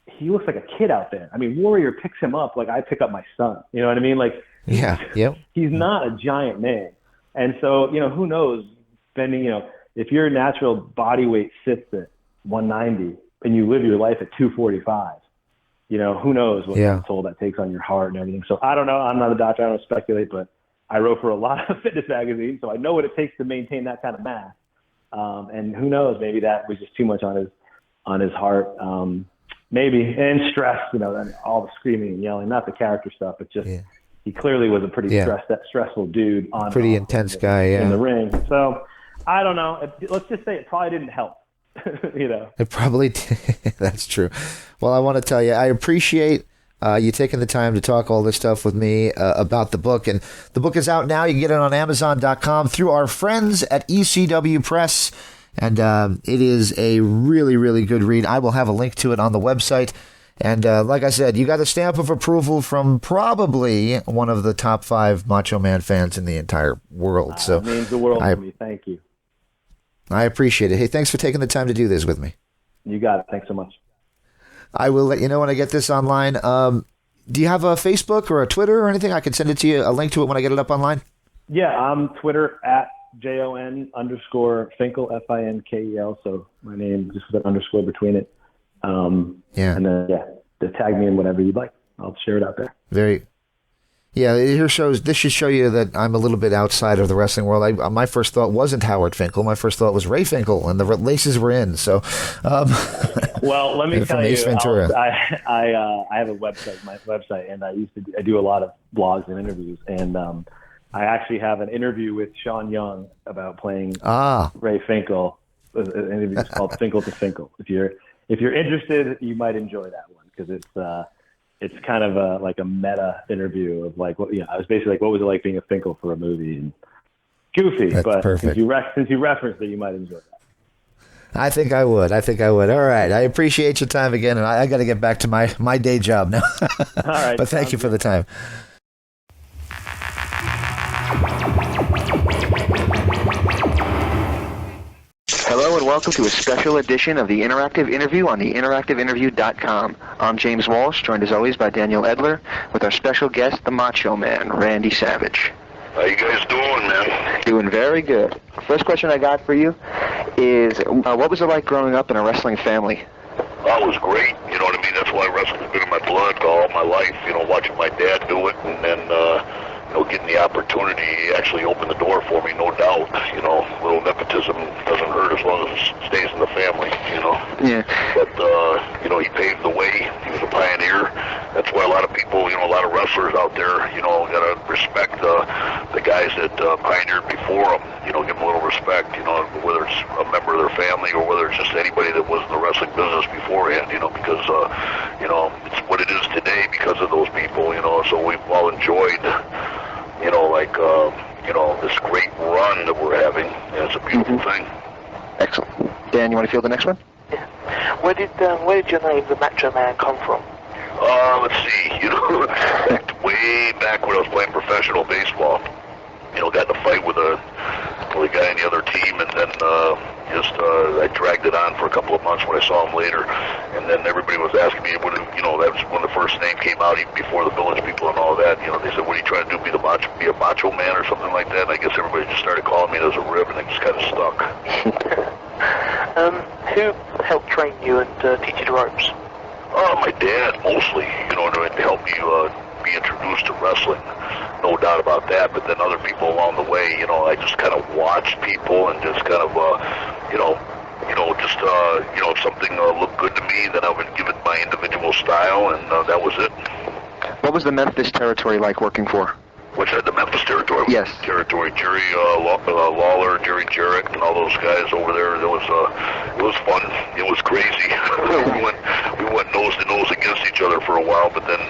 he looks like a kid out there. I mean, Warrior picks him up like I pick up my son. You know what I mean? Like, he's not a giant man. And so, you know, who knows, spending, you know, if your natural body weight sits at 190 and you live your life at 245, you know, who knows what toll that takes on your heart and everything. So I don't know. I'm not a doctor. I don't speculate, but I wrote for a lot of fitness magazines, so I know what it takes to maintain that kind of mass. And who knows, maybe that was just too much on his heart. Maybe, and stress, you know, and all the screaming and yelling, not the character stuff, but just he clearly was a pretty stressful dude. Pretty intense guy, in the ring. So I don't know. Let's just say it probably didn't help. You know, it probably did. That's true. Well, I want to tell you, I appreciate you taking the time to talk all this stuff with me about the book. And the book is out now. You can get it on Amazon.com through our friends at ECW Press. And it is a really, really good read. I will have a link to it on the website. And like I said, you got a stamp of approval from probably one of the top 5 Macho Man fans in the entire world. So it means the world to me. Thank you. I appreciate it. Hey, thanks for taking the time to do this with me. You got it. Thanks so much. I will let you know when I get this online. Do you have a Facebook or a Twitter or anything? I can send it to you, a link to it when I get it up online. Yeah, I'm Twitter at JON_Finkel, FINKEL. So my name, just with an underscore between it. And then, to tag me in whatever you'd like. I'll share it out there. This should show you that I'm a little bit outside of the wrestling world. My first thought wasn't Howard Finkel. My first thought was Ray Finkel, and the laces were in. So, well, let me tell you, I have a website, my website, and I do a lot of blogs and interviews, and I actually have an interview with Sean Young about playing Ray Finkel. An interview called Finkel to Finkel. If you're interested, you might enjoy that one because it's kind of like a meta interview of like, I was basically like, what was it like being a Finkel for a movie? And goofy, that's but perfect. Since you referenced it, you might enjoy that. I think I would. All right. I appreciate your time again, and I got to get back to my day job now. All right. But thank you for the time. Hello and welcome to a special edition of the Interactive Interview on the interactiveinterview.com. I'm James Walsh, joined as always by Daniel Edler, with our special guest, the Macho Man, Randy Savage. How you guys doing, man? Doing very good. First question I got for you is, what was it like growing up in a wrestling family? That was great, you know what I mean? That's why wrestling's been in my blood all my life, you know, watching my dad do it, and then, getting the opportunity actually opened the door for me, no doubt. You know, little nepotism doesn't hurt as long as it stays in the family, you know. Yeah. But, he paved the way. He was a pioneer. That's why a lot of people, a lot of wrestlers out there, got to respect the guys that pioneered before them. Give them a little respect, whether it's a member of their family or whether it's just anybody that was in the wrestling business beforehand, because, it's what it is today because of those people, so we've all enjoyed this great run that we're having. And it's a beautiful thing. Excellent. Dan, you want to field the next one? Yeah. Where did your name, the Macho Man, come from? Let's see. Way back when I was playing professional baseball, got in a fight with a guy on the other team, and then I dragged it on for a couple of months when I saw him later, and then everybody was asking me, that was when the first name came out, even before the Village People and all that, they said, what are you trying to do, be a macho man or something like that, and I guess everybody just started calling me as a rib, and it just kind of stuck. Who helped train you and teach you the ropes? My dad, mostly, to help me be introduced to wrestling. No doubt about that, but then other people along the way, I just kind of watched people and just kind of, if something looked good to me, then I would give it my individual style, and that was it. What was the Memphis territory like working for? Which had the Memphis territory? Yes. Territory. Jerry Lawler, Jerry Jarrett, and all those guys over there. It was fun. It was crazy. we went nose to nose against each other for a while, but then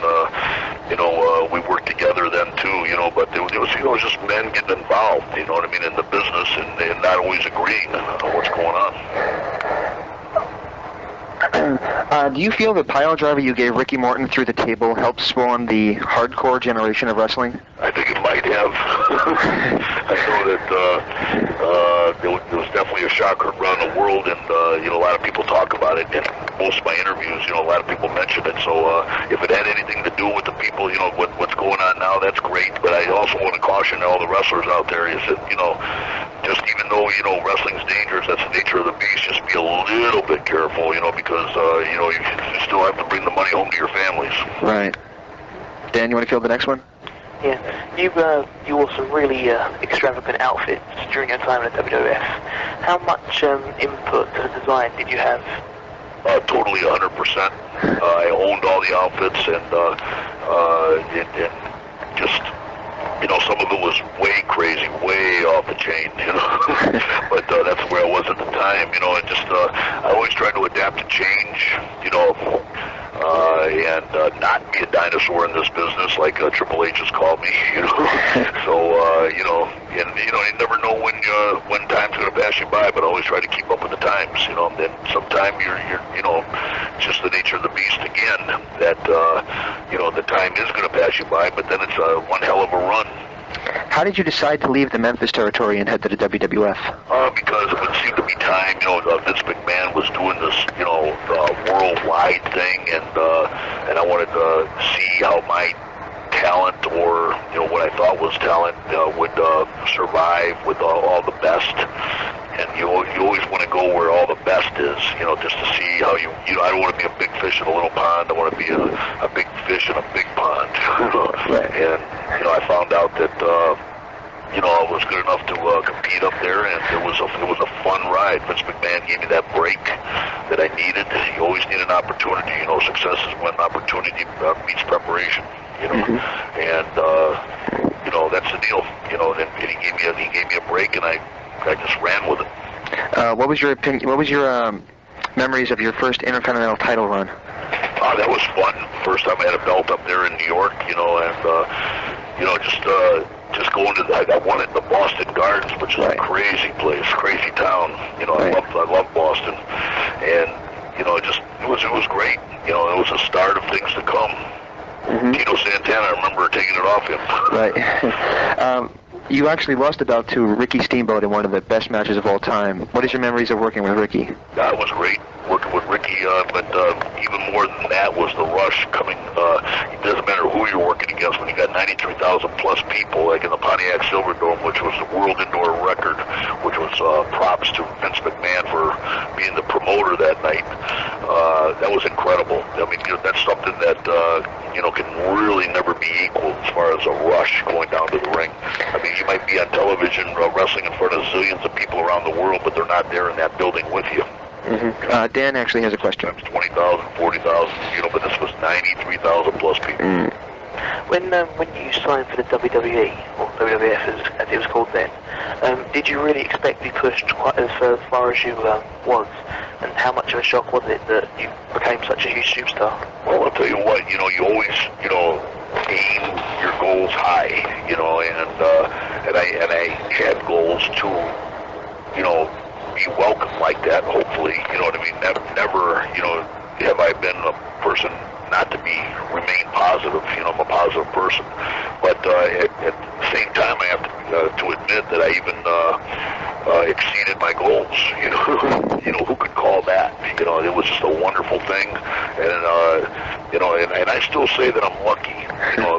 we worked together then too, but it was just men getting involved, you know what I mean, in the business and not always agreeing on what's going on. Do you feel the pile driver you gave Ricky Morton through the table helped spawn the hardcore generation of wrestling? I think it might have. I know that there was definitely a shocker around the world, and a lot of people talk about it. And most of my interviews, a lot of people mention it. So if it had anything to do with the people, what's going on now, that's great. But I also want to caution all the wrestlers out there is that just even though wrestling's dangerous, that's the nature of the beast. Just be a little bit careful, because you still have to bring the money home to your families. Right. Dan, you want to field the next one? Yeah, you wore some really extravagant outfits during your time in the WWF. How much input to the design did you have? Totally 100%. I owned all the outfits, and just, some of it was way crazy, way off the chain, but that's where I was at the time, and just, I always tried to adapt to change, and not be a dinosaur in this business like Triple H has called me, so, you never know when time's going to pass you by, but I always try to keep up with the times, and sometimes you're it's just the nature of the beast again, that, the time is going to pass you by, but then it's one hell of a run. How did you decide to leave the Memphis territory and head to the WWF? Because it would seem to be time, Vince McMahon was doing this, worldwide thing, and I wanted to see how my talent, or what I thought was talent, would survive with all the best. And you always want to go where all the best is, just to see how I don't want to be a big fish in a little pond. I want to be a big fish in a big pond. And I found out that I was good enough to compete up there, and it was a fun ride. Vince McMahon gave me that break that I needed. You always need an opportunity. Success is when opportunity meets preparation. And that's the deal. And he gave me a break, and I just ran with it. What was your opinion? What was your memories of your first Intercontinental title run? That was fun. First time I had a belt up there in New York, and just going to I won it in the Boston Gardens, which is a crazy place, crazy town. I love Boston, and it was great. It was the start of things to come. Tito Santana, I remember taking it off him. Right. You actually lost the belt to Ricky Steamboat in one of the best matches of all time. What is your memories of working with Ricky? That was great, working with Ricky, but even more than that was the rush coming. It doesn't matter who you're working against when you got 93,000 plus people, like in the Pontiac Silverdome, which was the world indoor record, which was props to Vince McMahon for being the promoter that night. That was incredible. I mean, that's something that can really never be equal as far as a rush going down to the ring. I mean, you might be on television wrestling in front of zillions of people around the world, but they're not there in that building with you. Dan actually has a question. Times 20,000, 40,000, but this was 93,000 plus people. When you signed for the WWE, or WWF as it was called then, did you really expect to be pushed quite as far as you was? And how much of a shock was it that you became such a huge superstar? Well, I'll tell you what, you always, aim your goals high, and I had goals to, be welcome like that, hopefully, you know what I mean? Never, have I been a person not to remain positive, I'm a positive person, but at the same time I have to admit that I even exceeded my goals, who could call that? It was just a wonderful thing, and and I still say that I'm lucky,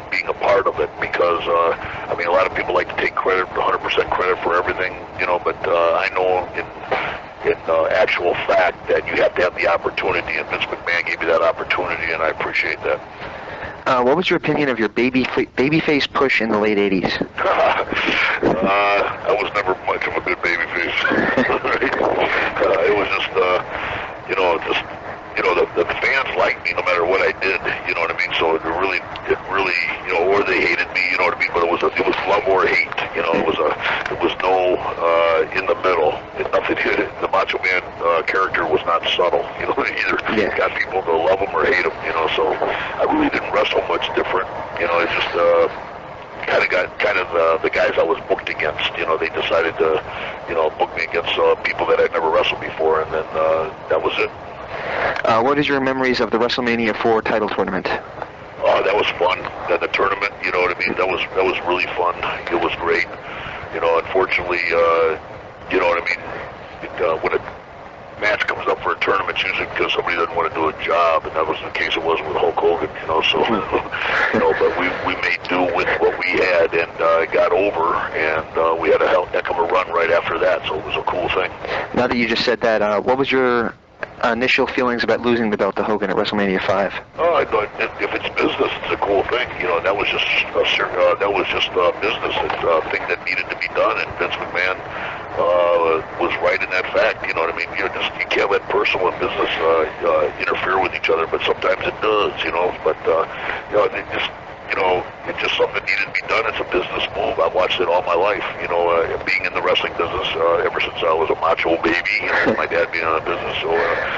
being a part of it, because I mean, a lot of people like to take credit, 100% credit for everything, but I know in actual fact that you have to have the opportunity, and Vince McMahon gave me that opportunity, and I appreciate that. What was your opinion of your babyface push in the late 80s? I was never much of a good babyface. It was just, the fans liked me no matter what I did, you know what I mean? So it really, or they hated me, you know what I mean? But it was love or hate, it was no in the middle. Nothing. The Macho Man character was not subtle. You know, either got people to love him or hate him. You know, so I really didn't wrestle much different. You know, I just kind of the guys I was booked against. You know, they decided to, you know, book me against people that I'd never wrestled before, and then that was it. What is your memories of the WrestleMania 4 title tournament? That was fun. The tournament, you know what I mean? That was really fun. It was great. You know, unfortunately, you know what I mean? When a match comes up for a tournament, it's usually because somebody doesn't want to do a job, and that was the case it was with Hulk Hogan. You know, so you know, but we made do with what we had, and got over, and we had a heck of a run right after that. So it was a cool thing. Now that you just said that, what was your initial feelings about losing the belt to Hogan at WrestleMania 5? Oh, I thought if it's business, it's a cool thing. You know, that was just business. It's a thing that needed to be done, and Vince McMahon was right in that fact. You know what I mean? You can't let personal and business interfere with each other, but sometimes it does. You know, but you know, it's just something that needed to be done. It's a business move. I've watched it all my life. You know, being in the wrestling business ever since I was a macho baby. You know, my dad being in the business. So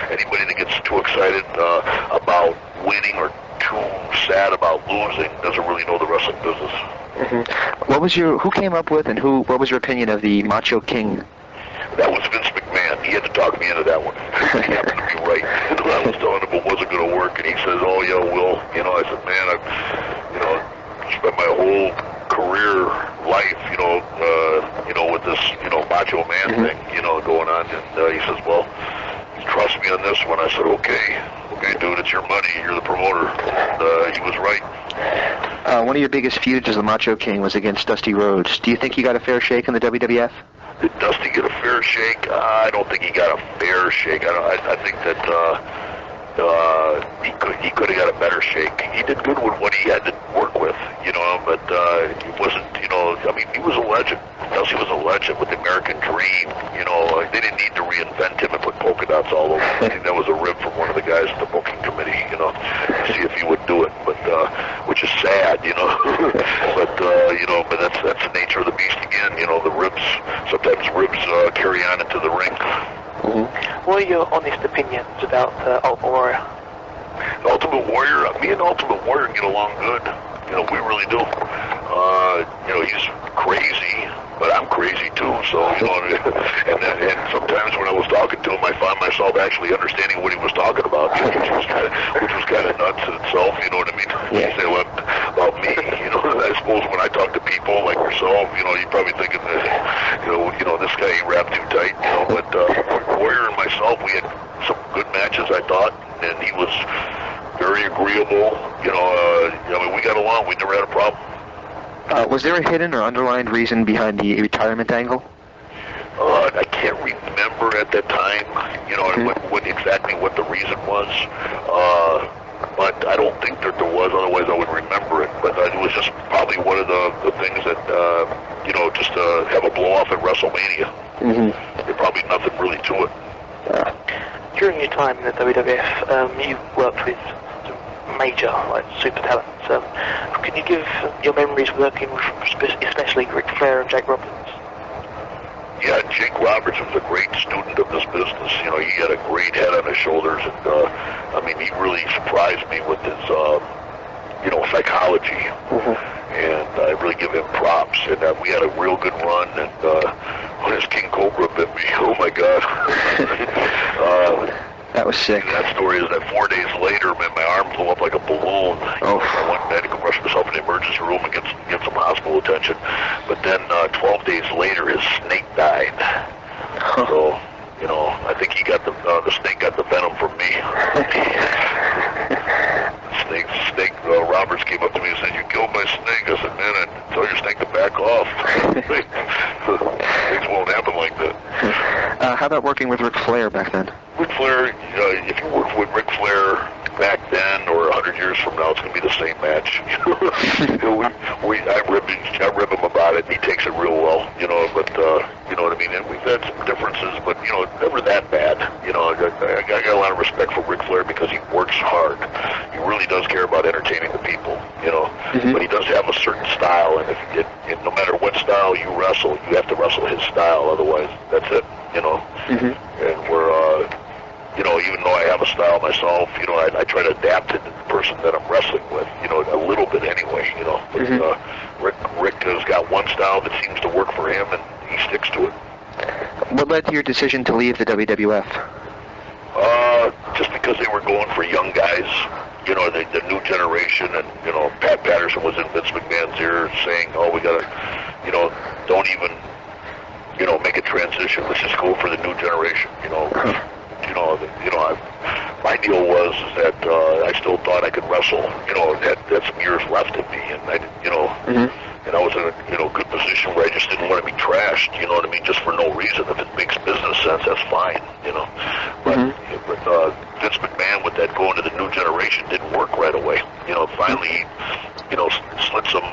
anybody that gets too excited about winning or too sad about losing doesn't really know the wrestling business. Who came up with and what was your opinion of the Macho King? That was Vince McMahon. He had to talk me into that one. He happened to be right. I was telling him it wasn't going to work, and he says, "Oh yeah, Will." You know, I said, "Man, I've, you know, spent my whole career life, you know, with this, you know, Macho Man thing, you know, going on." And he says, "Well, trust me on this one." I said, "Okay, dude, it's your money. You're the promoter." And he was right. One of your biggest feuds as the Macho King was against Dusty Rhodes. Do you think he got a fair shake in the WWF? Did Dusty get a fair shake? I don't think he got a fair shake. I think that he could have got a better shake. He did good with what he had to work with, you know, but he wasn't, you know, I mean, he was a legend. Dusty was a legend with the American Dream. You know, they didn't need to reinvent him and put polka dots all over. I think that was a rib from one of the guys at the booking committee, you know, to see if he would do it, but which is sad, you know. But you know, but that's the nature of the beast again. You know, the ribs. Sometimes ribs carry on into the ring. What are your honest opinions about Ultimate Warrior? Ultimate Warrior, me and Ultimate Warrior get along good. You know, we really do. You know, he's crazy, but I'm crazy too. So, you know, and sometimes when I was talking to him, I found myself actually understanding what he was talking about, which was kind of nuts in itself. You know what I mean? You say, well, about me, you know, I suppose when I talk to people like yourself, you know, you're probably thinking that, you know, this guy ain't wrapped too tight, you know. But Warrior and myself, we had some good matches, I thought, and he was very agreeable. You know, I mean, we got along. We never had a problem. Was there a hidden or underlined reason behind the retirement angle? I can't remember at that time, you know, exactly what the reason was. But I don't think that there was. Otherwise, I would remember it. But it was just probably one of the things that, you know, just to have a blow off at WrestleMania. There's probably nothing really to it. During your time in the WWF, you worked with major, like, super talents. Can you give your memories working with especially Ric Flair and Jake Roberts? Yeah, Jake Roberts was a great student of this business. You know, he had a great head on his shoulders, and I mean, he really surprised me with his, you know, psychology. And I really give him props. And we had a real good run. And when his King Cobra bit me, oh my God. That was sick. That story is that 4 days later, man, my arm blew up like a balloon. I had to go rush myself in the emergency room and get some hospital attention. But then 12 days later, his snake died. So, you know, I think he got the snake got the venom from me. Snake Roberts came up to me and said, "You killed my snake." I said, "Man, I tell your snake to back off." Things won't happen like that. How about working with Ric Flair back then? Ric Flair, if you work with Ric Flair back then or 100 years from now, it's going to be the same match. I rib him about it, and he takes it real well, you know, but, you know what I mean? And we've had some differences, but, you know, never that bad. You know, I got a lot of respect for Ric Flair because he works hard. He really does care about entertaining the people, you know, but he does have a certain style, and no matter what style you wrestle, you have to wrestle his style, otherwise that's it, you know. And you know, even though I have a style myself, you know, I try to adapt it to the person that I'm wrestling with, you know, a little bit anyway, you know. But Rick has got one style that seems to work for him, and he sticks to it. What led to your decision to leave the WWF? Just because they were going for young guys, you know, the new generation, and, you know, Pat Patterson was in Vince McMahon's ear saying, oh, we got to, you know, don't even, you know, make a transition. Let's just go for the new generation, you know. My deal was is that I still thought I could wrestle, you know, had some years left in me, and I, you know, and I was in a, you know, good position where I just didn't want to be trashed, you know what I mean, just for no reason. If it makes business sense, that's fine, you know. But Vince McMahon with that going to the new generation didn't work right away. You know, finally, you know, slid some,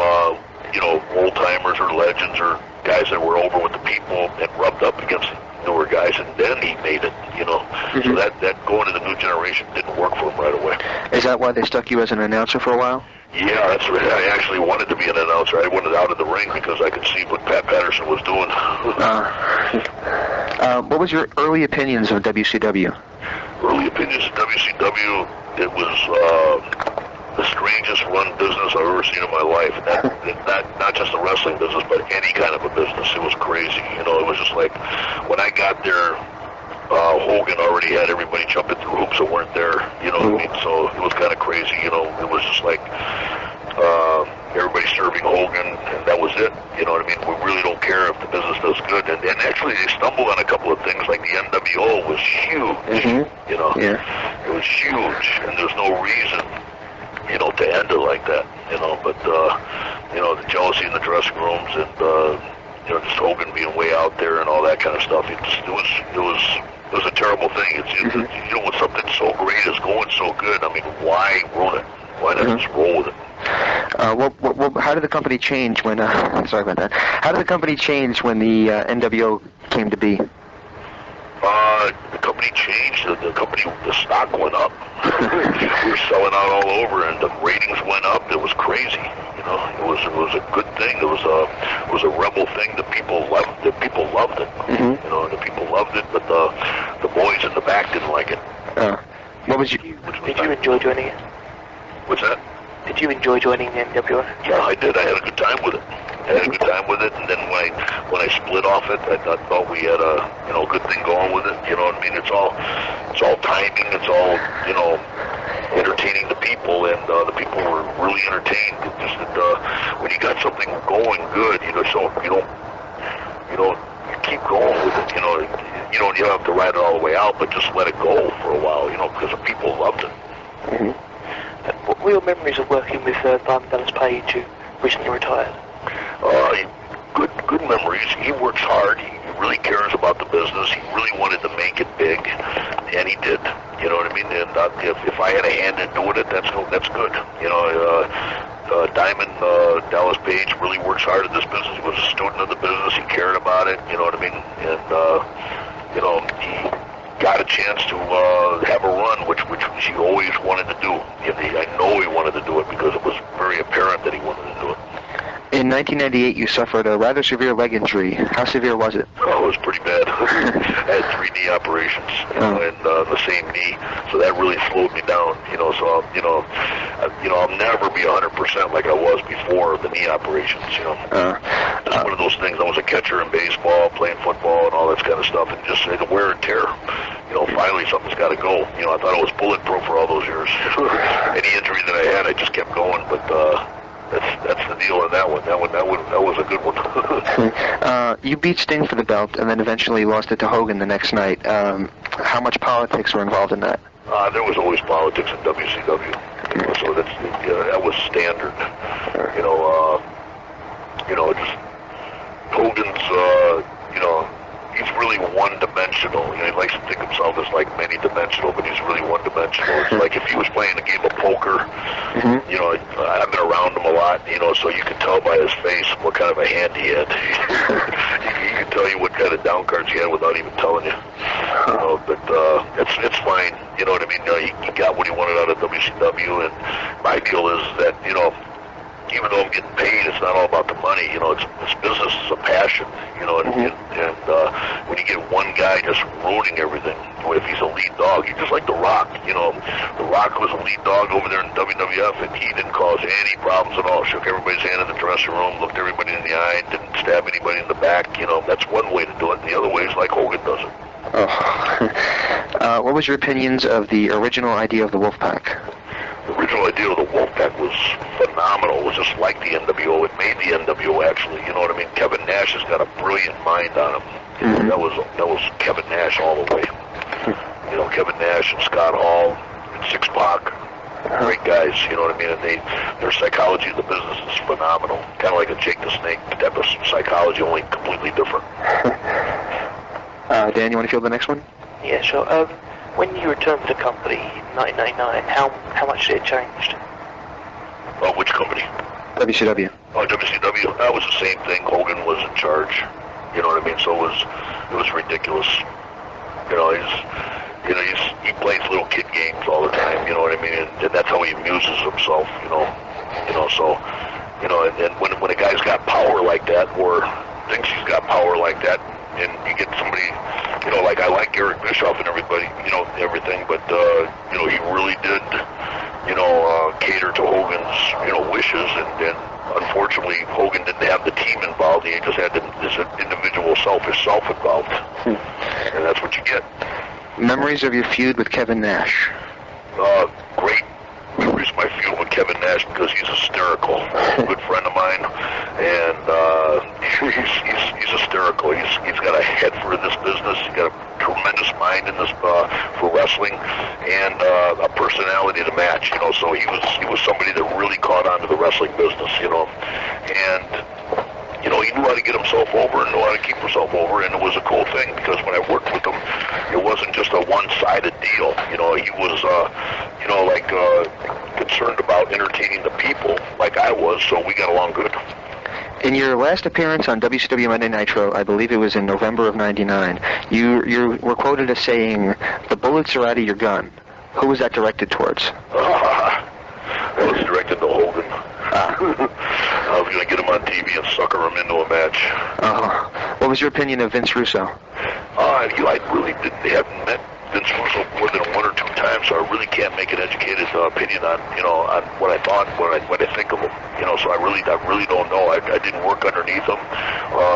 you know, old timers or legends or guys that were over with the people and rubbed up against newer guys, and then he made it, you know. So that going to the new generation didn't work for him right away. Is that why they stuck you as an announcer for a while? Yeah, that's right. I actually wanted to be an announcer. I wanted out of the ring because I could see what Pat Patterson was doing. What was your early opinions of WCW? Early opinions of WCW, it was the strangest run business I've ever seen in my life. Not just the wrestling business, but any kind of a business. It was crazy. You know, it was just like, when I got there, Hogan already had everybody jumping through hoops that weren't there. You know what I mean? So it was kind of crazy. You know, it was just like everybody serving Hogan, and that was it. You know what I mean? We really don't care if the business does good. And actually, they stumbled on a couple of things, like the NWO was huge. You know, it was huge, and there's no reason, you know, to end it like that, you know. But you know, the jealousy in the dressing rooms, and you know, just Hogan being way out there and all that kind of stuff. It was a terrible thing. It's you know, when something so great is going so good, I mean, why ruin it? Why not just roll with it? How did the company change when? Sorry about that. How did the company change when the NWO came to be? The company changed. The stock went up. We were selling out all over, and the ratings went up. It was crazy. You know, it was a good thing. It was a rebel thing. The people loved it. You know, the people loved it, but the boys in the back didn't like it. Did you enjoy joining it? What's that? Did you enjoy joining the NWO? Yeah, I did. I had a good time with it. And then when I split off it, I thought we had a, you know, good thing going with it. You know what I mean? It's all timing. It's all, you know, entertaining the people, and the people were really entertained. It's just that when you got something going good, you know, so you keep going with it. You don't have to ride it all the way out, but just let it go for a while. You know, because the people loved it. What were your memories of working with Diamond Dallas Page, who recently retired? Good memories. He works hard. He really cares about the business. He really wanted to make it big, and he did. You know what I mean? And if I had a hand in doing it, that's good. You know, Diamond Dallas Page really works hard at this business. He was a student of the business. He cared about it. You know what I mean? And you know, he got a chance to have a run, which he always wanted to do. I know he wanted to do it because it was very apparent that he wanted to do it. In 1998, you suffered a rather severe leg injury. How severe was it? Oh, it was pretty bad. I had 3 knee operations, you know, and the same knee, so that really slowed me down. You know, so I'll never be 100% like I was before the knee operations. You know, it's one of those things. I was a catcher in baseball, playing football, and all that kind of stuff, and just the wear and tear. You know, finally something's got to go. You know, I thought I was bulletproof for all those years. Any injury that I had, I just kept going, but. That's the deal on that one. That was a good one. You beat Sting for the belt, and then eventually lost it to Hogan the next night. How much politics were involved in that? There was always politics in WCW, you know, so that was standard. Just Hogan's. He's really one-dimensional. You know, he likes to think of himself as like many-dimensional, but he's really one-dimensional. It's like if he was playing a game of poker. You know, I've been around him a lot. You know, so you can tell by his face what kind of a hand he had. He can tell you what kind of down cards he had without even telling you. You know, but it's fine. You know what I mean? He got what he wanted out of WCW, and my deal is that even though I'm getting paid, it's not all about the money. You know, it's business is a passion. You know, and when you get one guy just ruining everything, if he's a lead dog, he's just like The Rock. You know, The Rock was a lead dog over there in WWF, and he didn't cause any problems at all. Shook everybody's hand in the dressing room, looked everybody in the eye, didn't stab anybody in the back. You know, that's one way to do it. The other way is like Hogan does it. Oh. What was your opinions of the original idea of the Wolfpack? The original idea of the Wolfpack was phenomenal. It was just like the NWO. It made the NWO, actually. You know what I mean? Kevin Nash has got a brilliant mind on him. Mm-hmm. That was Kevin Nash all the way. You know, Kevin Nash and Scott Hall and Six Pac, great guys. You know what I mean? And their psychology of the business is phenomenal. Kind of like a Jake the Snake type of psychology, only completely different. Dan, you want to field the next one? Yeah, sure. When you returned to the company in 1999, how much had it changed? Which company? WCW. Oh, WCW. That was the same thing. Hogan was in charge. You know what I mean? So it was ridiculous. You know, he plays little kid games all the time. You know what I mean? And that's how he amuses himself. So and when a guy's got power like that, or thinks he's got power like that, and you get somebody, you know, like I like Eric Bischoff and everybody, you know, everything, but you know, he really did, you know, cater to Hogan's, you know, wishes, and unfortunately Hogan didn't have the team involved. He just had this individual selfish self involved, and that's what you get. Memories of your feud with Kevin Nash? Great memories of my feud with Kevin Nash, because he's hysterical. A good friend of mine, and he's hysterical. He's got a head for this business. He's got a tremendous mind in this for wrestling, and a personality to match. You know, so he was somebody that really caught on to the wrestling business. You know, and you know, he knew how to get himself over and knew how to keep himself over, and it was a cool thing, because when I worked with him, it wasn't just a one-sided deal. You know, he was, you know, like concerned about entertaining the people like I was, so we got along good. In your last appearance on WCW Monday Nitro, I believe it was in November of '99, you were quoted as saying, "The bullets are out of your gun." Who was that directed towards? It was directed to Hogan. I was going to get him on TV and sucker him into a match. What was your opinion of Vince Russo? I really haven't met Vince Russo more than one or two times, so I really can't make an educated opinion on, you know, on what I thought, what I think of him. You know, so I really don't know. I didn't work underneath him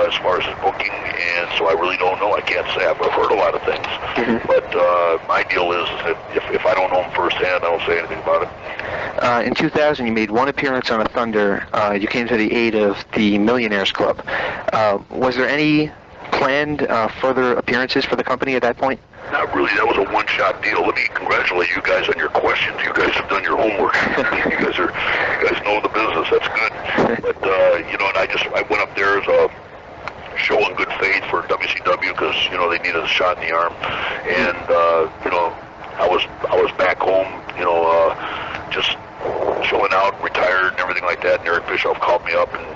as far as his booking, and so I really don't know. I can't say. I've heard a lot of things, but my deal is that if I don't know him firsthand, I don't say anything about it. In 2000, you made one appearance on a Thunder. You came to the aid of the Millionaires Club. Was there any planned further appearances for the company at that point? Not really. That was a one-shot deal. Let me congratulate you guys on your questions. You guys have done your homework. you guys know the business. That's good. But you know, and I went up there as a show in good faith for WCW, because you know they needed a shot in the arm, and you know, I was back home, you know, just chilling out, retired, and everything like that. And Eric Bischoff called me up and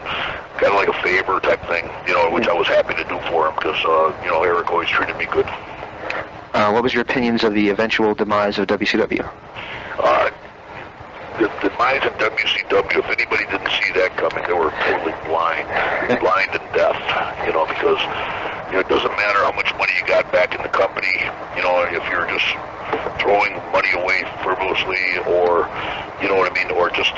kind of like a favor type thing, you know, which I was happy to do for him, because you know, Eric always treated me good. What was your opinions of the eventual demise of WCW? The demise of WCW, if anybody didn't see that coming, they were totally blind and deaf, you know, because you know, it doesn't matter how much money you got back in the company, you know, if you're just throwing money away frivolously, or, you know what I mean, or just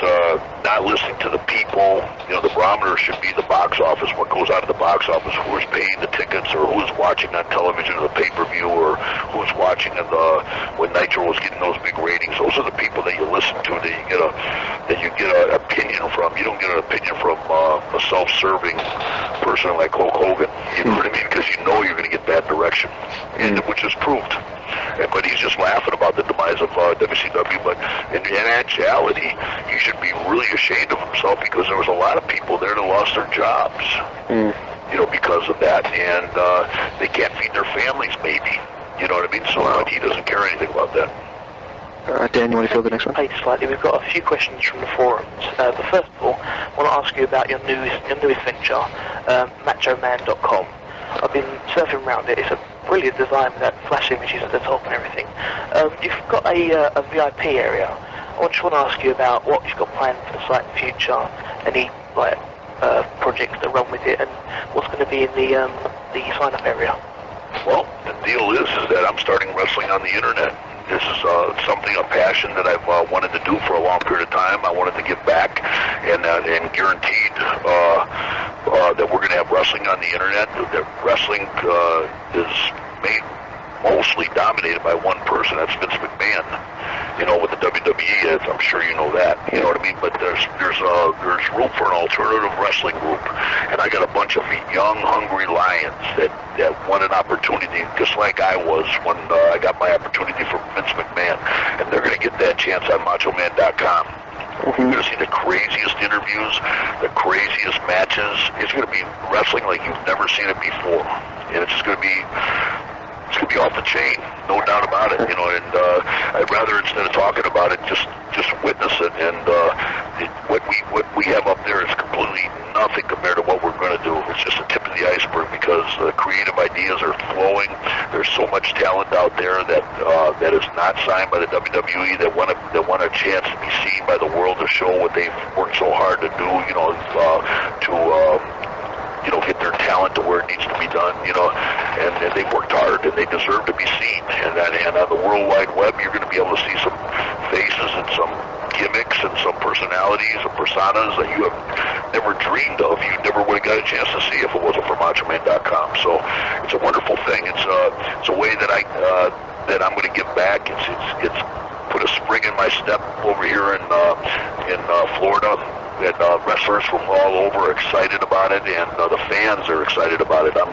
not listening to the people. You know, the barometer should be the box office, what goes out of the box office, who's paying the tickets, or who's watching on television, the pay-per-view, or who's watching when Nitro was getting those big ratings. Those are the people that you listen to, that you get an opinion from. You don't get an opinion from a self-serving person like Hulk Hogan. You know what I mean? Because you know you're going to get bad direction, and which is proved. But he's just laughing about the demise of WCW. But in actuality, he should be really ashamed of himself, because there was a lot of people there that lost their jobs, you know, because of that, and they can't feed their families, maybe. You know what I mean? So he doesn't care anything about that. Dan, you want to field the next one? Slightly. We've got a few questions from the forums. But first of all, I want to ask you about your newest venture, MachoMan.com. I've been surfing around it. It's a brilliant design with that flash images at the top and everything. You've got a VIP area. I just want to ask you about what you've got planned for the site in the future, any projects that run with it, and what's going to be in the sign-up area. Well, the deal is that I'm starting wrestling on the internet. This is a passion that I've wanted to do for a long period of time. I wanted to give back, and guaranteed that we're going to have wrestling on the internet. That wrestling is mostly dominated by one person. That's Vince McMahon. With the WWE, I'm sure you know that. You know what I mean? But there's room for an alternative wrestling group, and I got a bunch of young, hungry lions that want an opportunity, just like I was when I got my opportunity from Vince McMahon, and they're going to get that chance on MachoMan.com. You're going to see the craziest interviews, the craziest matches. It's going to be wrestling like you've never seen it before, and it's just going to be. It's going to be off the chain, no doubt about it, and I'd rather, instead of talking about it, just witness it, and what we have up there is completely nothing compared to what we're going to do. It's just the tip of the iceberg, because the creative ideas are flowing. There's so much talent out there that is not signed by the WWE, that want a chance to be seen by the world, to show what they've worked so hard to do, to get their talent to where it needs to be done, and they've worked hard, and they deserve to be seen. And on the World Wide Web, you're going to be able to see some faces and some gimmicks and some personalities and personas that you have never dreamed of. You never would have got a chance to see if it wasn't for MachoMan.com. So it's a wonderful thing. It's a way that I'm going to give back. It's put a spring in my step over here in Florida. And wrestlers from all over are excited about it, and the fans are excited about it. I'm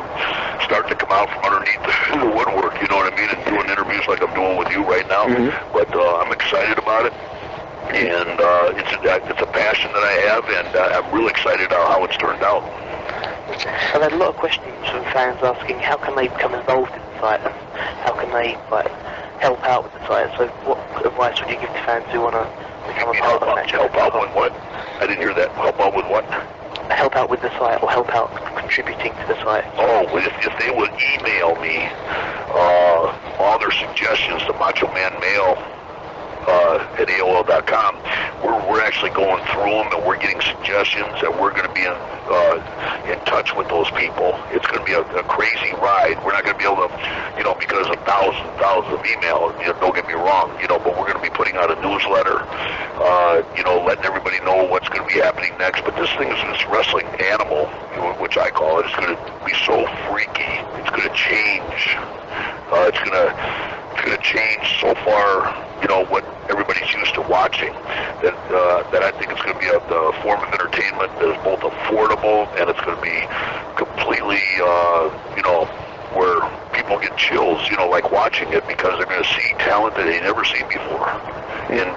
starting to come out from underneath the woodwork, you know what I mean, and doing interviews like I'm doing with you right now. But I'm excited about it, and it's a passion that I have, and I'm really excited how it's turned out. I've had a lot of questions from fans asking how can they become involved in the site, and how can they help out with the site. So what advice would you give to fans who want to become a part of the match? Help out with what? I didn't hear that. Help out with what? Help out with the site, or help out contributing to the site. Oh, if they would email me all their suggestions to Macho Man Mail at AOL.com, we're actually going through them, and we're getting suggestions, and we're going to be in touch with those people. It's going to be a crazy ride. We're not going to be able to, because of thousands of emails, don't get me wrong, but we're going to be putting out a newsletter, letting everybody know what's going to be happening next. But this thing is this wrestling animal, which I call it. It's going to be so freaky. It's going to change. It's going to change so far, what everybody's used to watching, that I think it's going to be a form of entertainment that is both affordable, and it's going to be completely, where people get chills, like watching it, because they're going to see talent that they've never seen before, in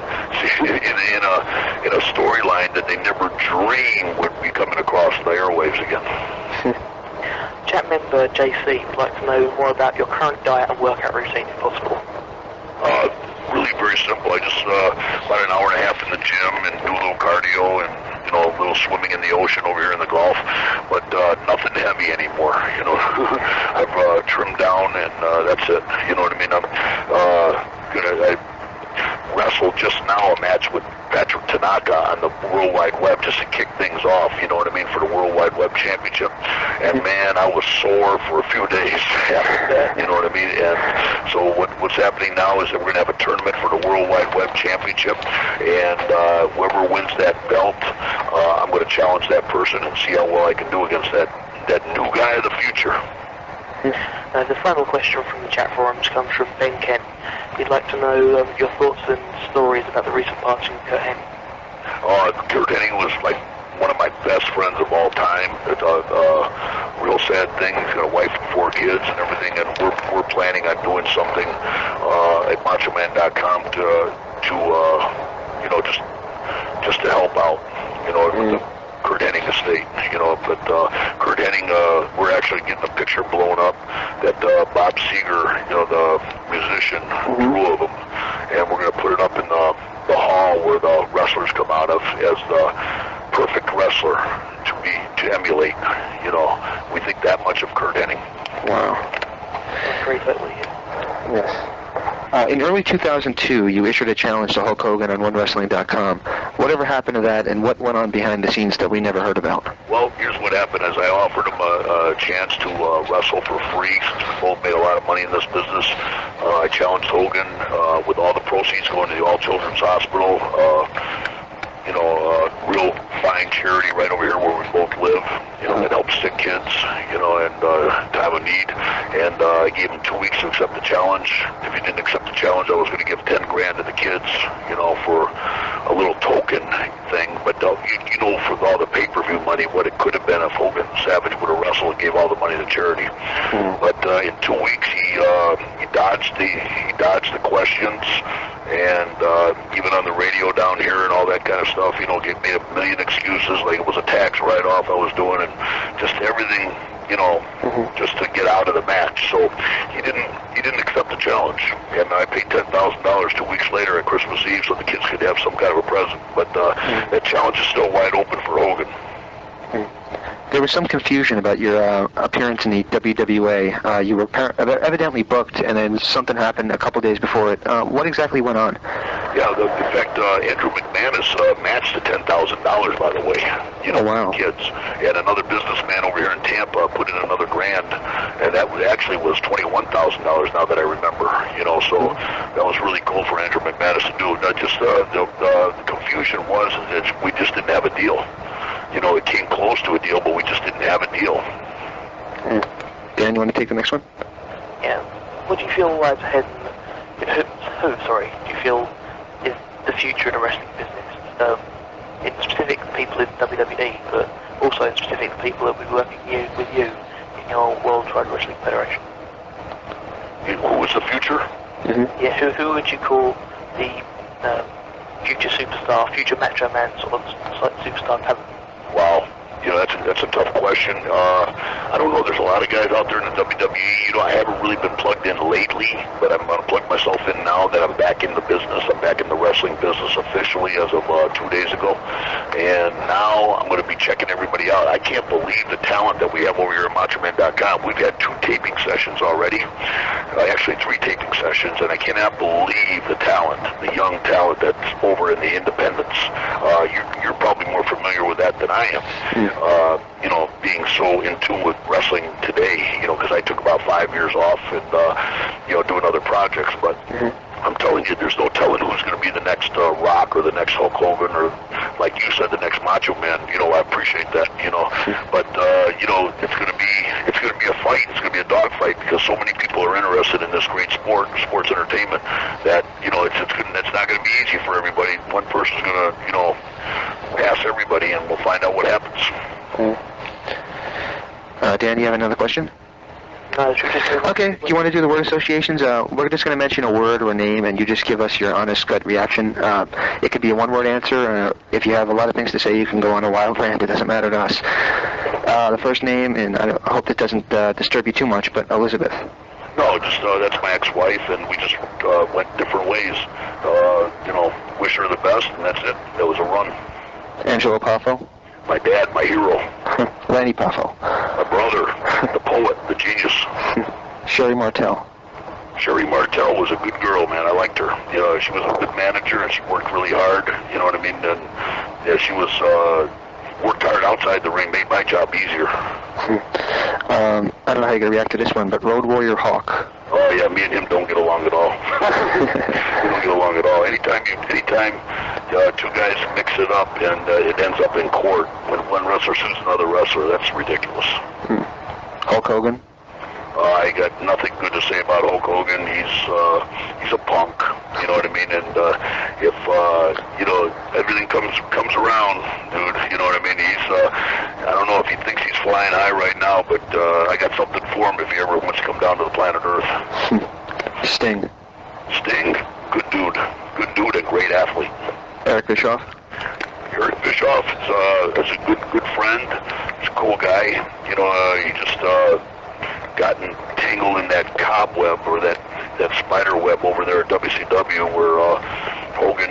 a storyline that they never dreamed would be coming across the airwaves again. Chat member JC would like to know more about your current diet and workout routine, if possible. Really very simple. I just about an hour and a half in the gym and do a little cardio and a little swimming in the ocean over here in the Gulf, but nothing heavy anymore. I've trimmed down, and that's it. You know what I mean? I wrestled just now a match with Patrick Tanaka on the World Wide Web just to kick things off, you know what I mean, for the World Wide Web Championship. And man, I was sore for a few days after that, you know what I mean? And so what's happening now is that we're going to have a tournament for the World Wide Web Championship, and whoever wins that belt, I'm going to challenge that person and see how well I can do against that new guy of the future. The final question from the chat forums comes from Ben Kent. He'd like to know your thoughts and stories about the recent passing of Kurt Hennig. Kurt Hennig was like one of my best friends of all time. It's a real sad thing. He's got a wife and 4 kids and everything, and we're planning on doing something at MachoMan.com to just to help out, with the Kurt Hennig estate, but Kurt Hennig, we're actually getting a picture blown up that Bob Seger, the musician, drew of him, and we're going to put it up in the hall where the wrestlers come out of as the perfect wrestler to emulate. We think that much of Kurt Hennig. Wow. Great, Yes. In early 2002, you issued a challenge to Hulk Hogan on OneWrestling.com. Whatever happened to that, and what went on behind the scenes that we never heard about? Well, here's what happened is I offered him a chance to wrestle for free since we both made a lot of money in this business. I challenged Hogan with all the proceeds going to the All Children's Hospital. Real fine charity right over here where we both live, that helps sick kids, and time of need. And I gave him 2 weeks to accept the challenge. If he didn't accept the challenge, I was going to give 10 grand to the kids, for a little token thing. But for all the pay-per-view money, what it could have been if Hogan Savage would have wrestled and gave all the money to charity. But in 2 weeks, he dodged the questions. And even on the radio down here and all that kind of stuff, gave me a million excuses, like it was a tax write-off I was doing, and just everything, just to get out of the match. So he didn't accept the challenge, and I paid $10,000 2 weeks later at Christmas Eve so the kids could have some kind of a present. But that challenge is still wide open for Hogan. There was some confusion about your appearance in the WWA. You were evidently booked, and then something happened a couple days before it. What exactly went on? Yeah, in fact, Andrew McManus matched the $10,000, by the way. Oh, wow. Kids. And another businessman over here in Tampa put in another grand, and that actually was $21,000 now that I remember. So that was really cool for Andrew McManus to do. Just the confusion was that we just didn't have a deal. It came close to a deal, but we just didn't have a deal. Dan, you want to take the next one? Yeah. What do you feel lies ahead? Do you feel is the future in the wrestling business? In specific, the people in WWE, but also in specific, the people that will be working with you in your Worldwide Wrestling Federation. Who is the future? Mm-hmm. Yeah. Who would you call the future superstar, future Macho Man sort of superstar talent? Wow. That's a tough question. I don't know. There's a lot of guys out there in the WWE. I haven't really been plugged in lately, but I'm going to plug myself in now that I'm back in the business. I'm back in the wrestling business officially as of 2 days ago. And now I'm going to be checking everybody out. I can't believe the talent that we have over here at MachoMan.com. We've had 2 taping sessions already. Actually 3 taping sessions, and I cannot believe the talent, the young talent that's over in the independents. You're probably more familiar with that than I am. Being so in tune with wrestling today, because I took about 5 years off and, doing other projects. But I'm telling you, there's no telling who's going to be the next Rock or the next Hulk Hogan or, like you said, the next Macho Man. I appreciate that, But, it's going to be a fight. It's going to be a dog fight because so many people are interested in this great sports entertainment, that, it's not going to be easy for everybody. One person's going to, pass everybody, and we'll find out what happens. Dan, you have another question? Okay, do you want to do the word associations? We're just going to mention a word or a name, and you just give us your honest gut reaction. It could be a one-word answer. If you have a lot of things to say, you can go on a wild rant. It doesn't matter to us. The first name, and I hope that doesn't disturb you too much, but Elizabeth. No, just that's my ex-wife, and we just went different ways. Wish her the best, and that's it. That was a run. Angelo Poffo. My dad, my hero. Lanny Poffo. My brother, the poet, the genius. Sherry Martel. Sherry Martel was a good girl, man. I liked her. She was a good manager, and she worked really hard. You know what I mean? And she was worked hard outside the ring, made my job easier. I don't know how you're going to react to this one, but Road Warrior Hawk. Oh, yeah, me and him don't get along at all. We don't get along at all. Anytime 2 guys mix it up and it ends up in court when one wrestler sues another wrestler, that's ridiculous. Hulk Hogan? I got nothing good to say about Hulk Hogan. He's a punk, you know what I mean? And if everything comes around, dude, you know what I mean? I don't know if he thinks he's flying high right now, but I got something for him if he ever wants to come down to the planet Earth. Sting, good dude, and great athlete. Eric Bischoff Bischoff is a good friend. He's a cool guy. He just gotten tangled in that cobweb or that spider web over there at WCW where Hogan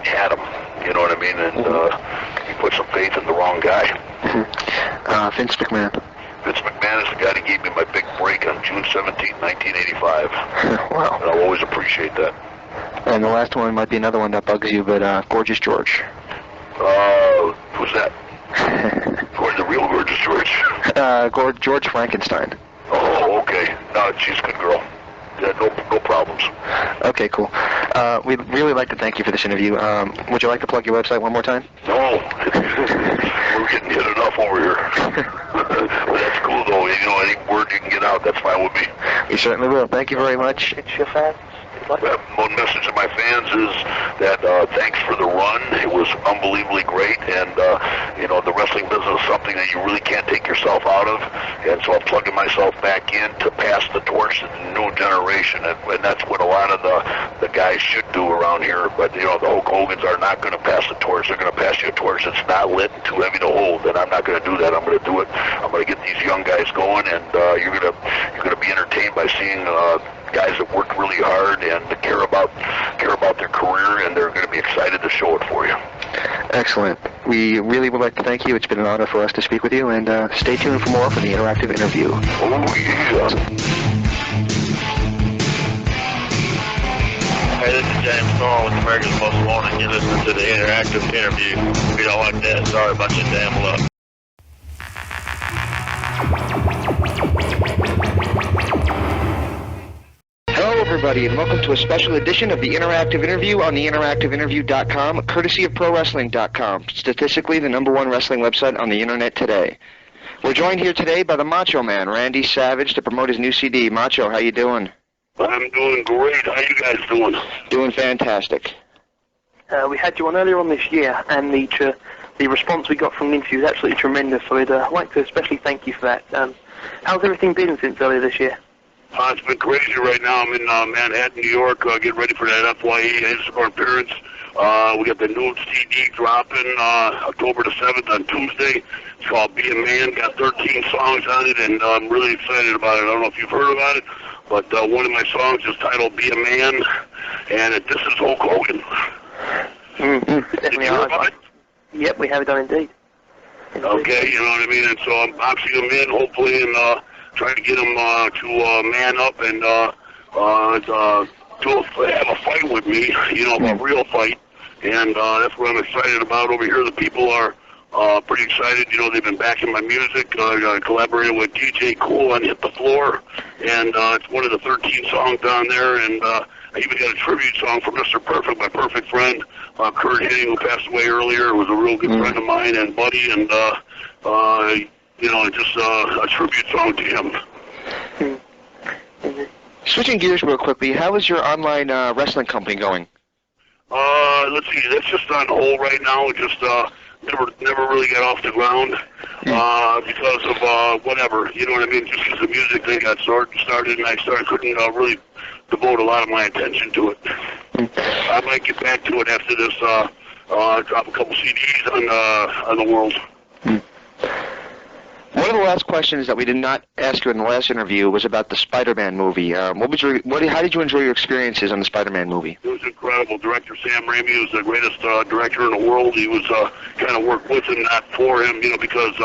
had him, you know what I mean? And he put some faith in the wrong guy. Vince McMahon. Vince McMahon is the guy that gave me my big break on June 17th, 1985. Wow. And I'll always appreciate that. And the last one might be another one that bugs you, but Gorgeous George. Who's that? The real Gorgeous George? George Frankenstein. Oh, okay. No, she's a good girl. Yeah, no problems. Okay, cool. We'd really like to thank you for this interview. Would you like to plug your website one more time? No. We're getting hit enough over here. But that's cool, though. You know, any word you can get out, that's fine with me. We certainly will. Thank you very much. It's your fans. One message to my fans is that thanks for the run. It was unbelievably great, and you know, the wrestling business is something that you really can't take yourself out of, and so I'm plugging myself back in to pass the torch to the new generation, and that's what a lot of the guys should do around here. But you know, the Hulk Hogans are not going to pass the torch. They're going to pass you a torch that's not lit and too heavy to hold, and I'm not going to do that. I'm going to do it. I'm going to get these young guys going, and you're going to be entertained by seeing guys that work really hard and care about their career, and they're going to be excited to show it for you. Excellent. We really would like to thank you. It's been an honor for us to speak with you, and stay tuned for more for the interactive interview. Oh, yeah. Hey, this is James Storm with America's Most Wanted. You're listening to the interactive interview. If you don't like that, sorry about your damn luck. Hello, everybody, and welcome to a special edition of the Interactive Interview on the interactiveinterview.com, courtesy of ProWrestling.com, statistically the #1 wrestling website on the internet today. We're joined here today by the Macho Man, Randy Savage, to promote his new CD. Macho, how you doing? I'm doing great. How you guys doing? Doing fantastic. We had you on earlier on this year, and the response we got from the interview was absolutely tremendous, so I'd like to especially thank you for that. How's everything been since earlier this year? It's been crazy right now. I'm in Manhattan, New York, getting ready for that FYE Instagram appearance. We got the new CD dropping October the 7th on Tuesday. It's called Be a Man. Got 13 songs on it, and I'm really excited about it. I don't know if you've heard about it, but one of my songs is titled Be a Man, and this is Hulk Hogan. Did you hear about it? Yep, we have done indeed. Okay, you know what I mean? And so I'm boxing him in, hopefully, and trying to get him to man up and have a fight with me, you know, a real fight. And that's what I'm excited about over here. The people are pretty excited. You know, they've been backing my music. I collaborated with DJ Cool on Hit the Floor, and it's one of the 13 songs down there. And I even got a tribute song for Mr. Perfect, my perfect friend, Kurt Hennig, who passed away earlier. It was a real good friend of mine and buddy, and you know, just a tribute song to him. Switching gears real quickly, how is your online wrestling company going? Let's see, that's just on hold right now. It just never really got off the ground because of whatever, you know what I mean? Just because the music thing got started, and I couldn't really devote a lot of my attention to it. I might get back to it after this. Drop a couple CDs on the world. One of the last questions that we did not ask you in the last interview was about the Spider-Man movie. How did you enjoy your experiences on the Spider-Man movie? It was incredible. Director Sam Raimi was the greatest director in the world. He was kind of work with him, not for him, you know, because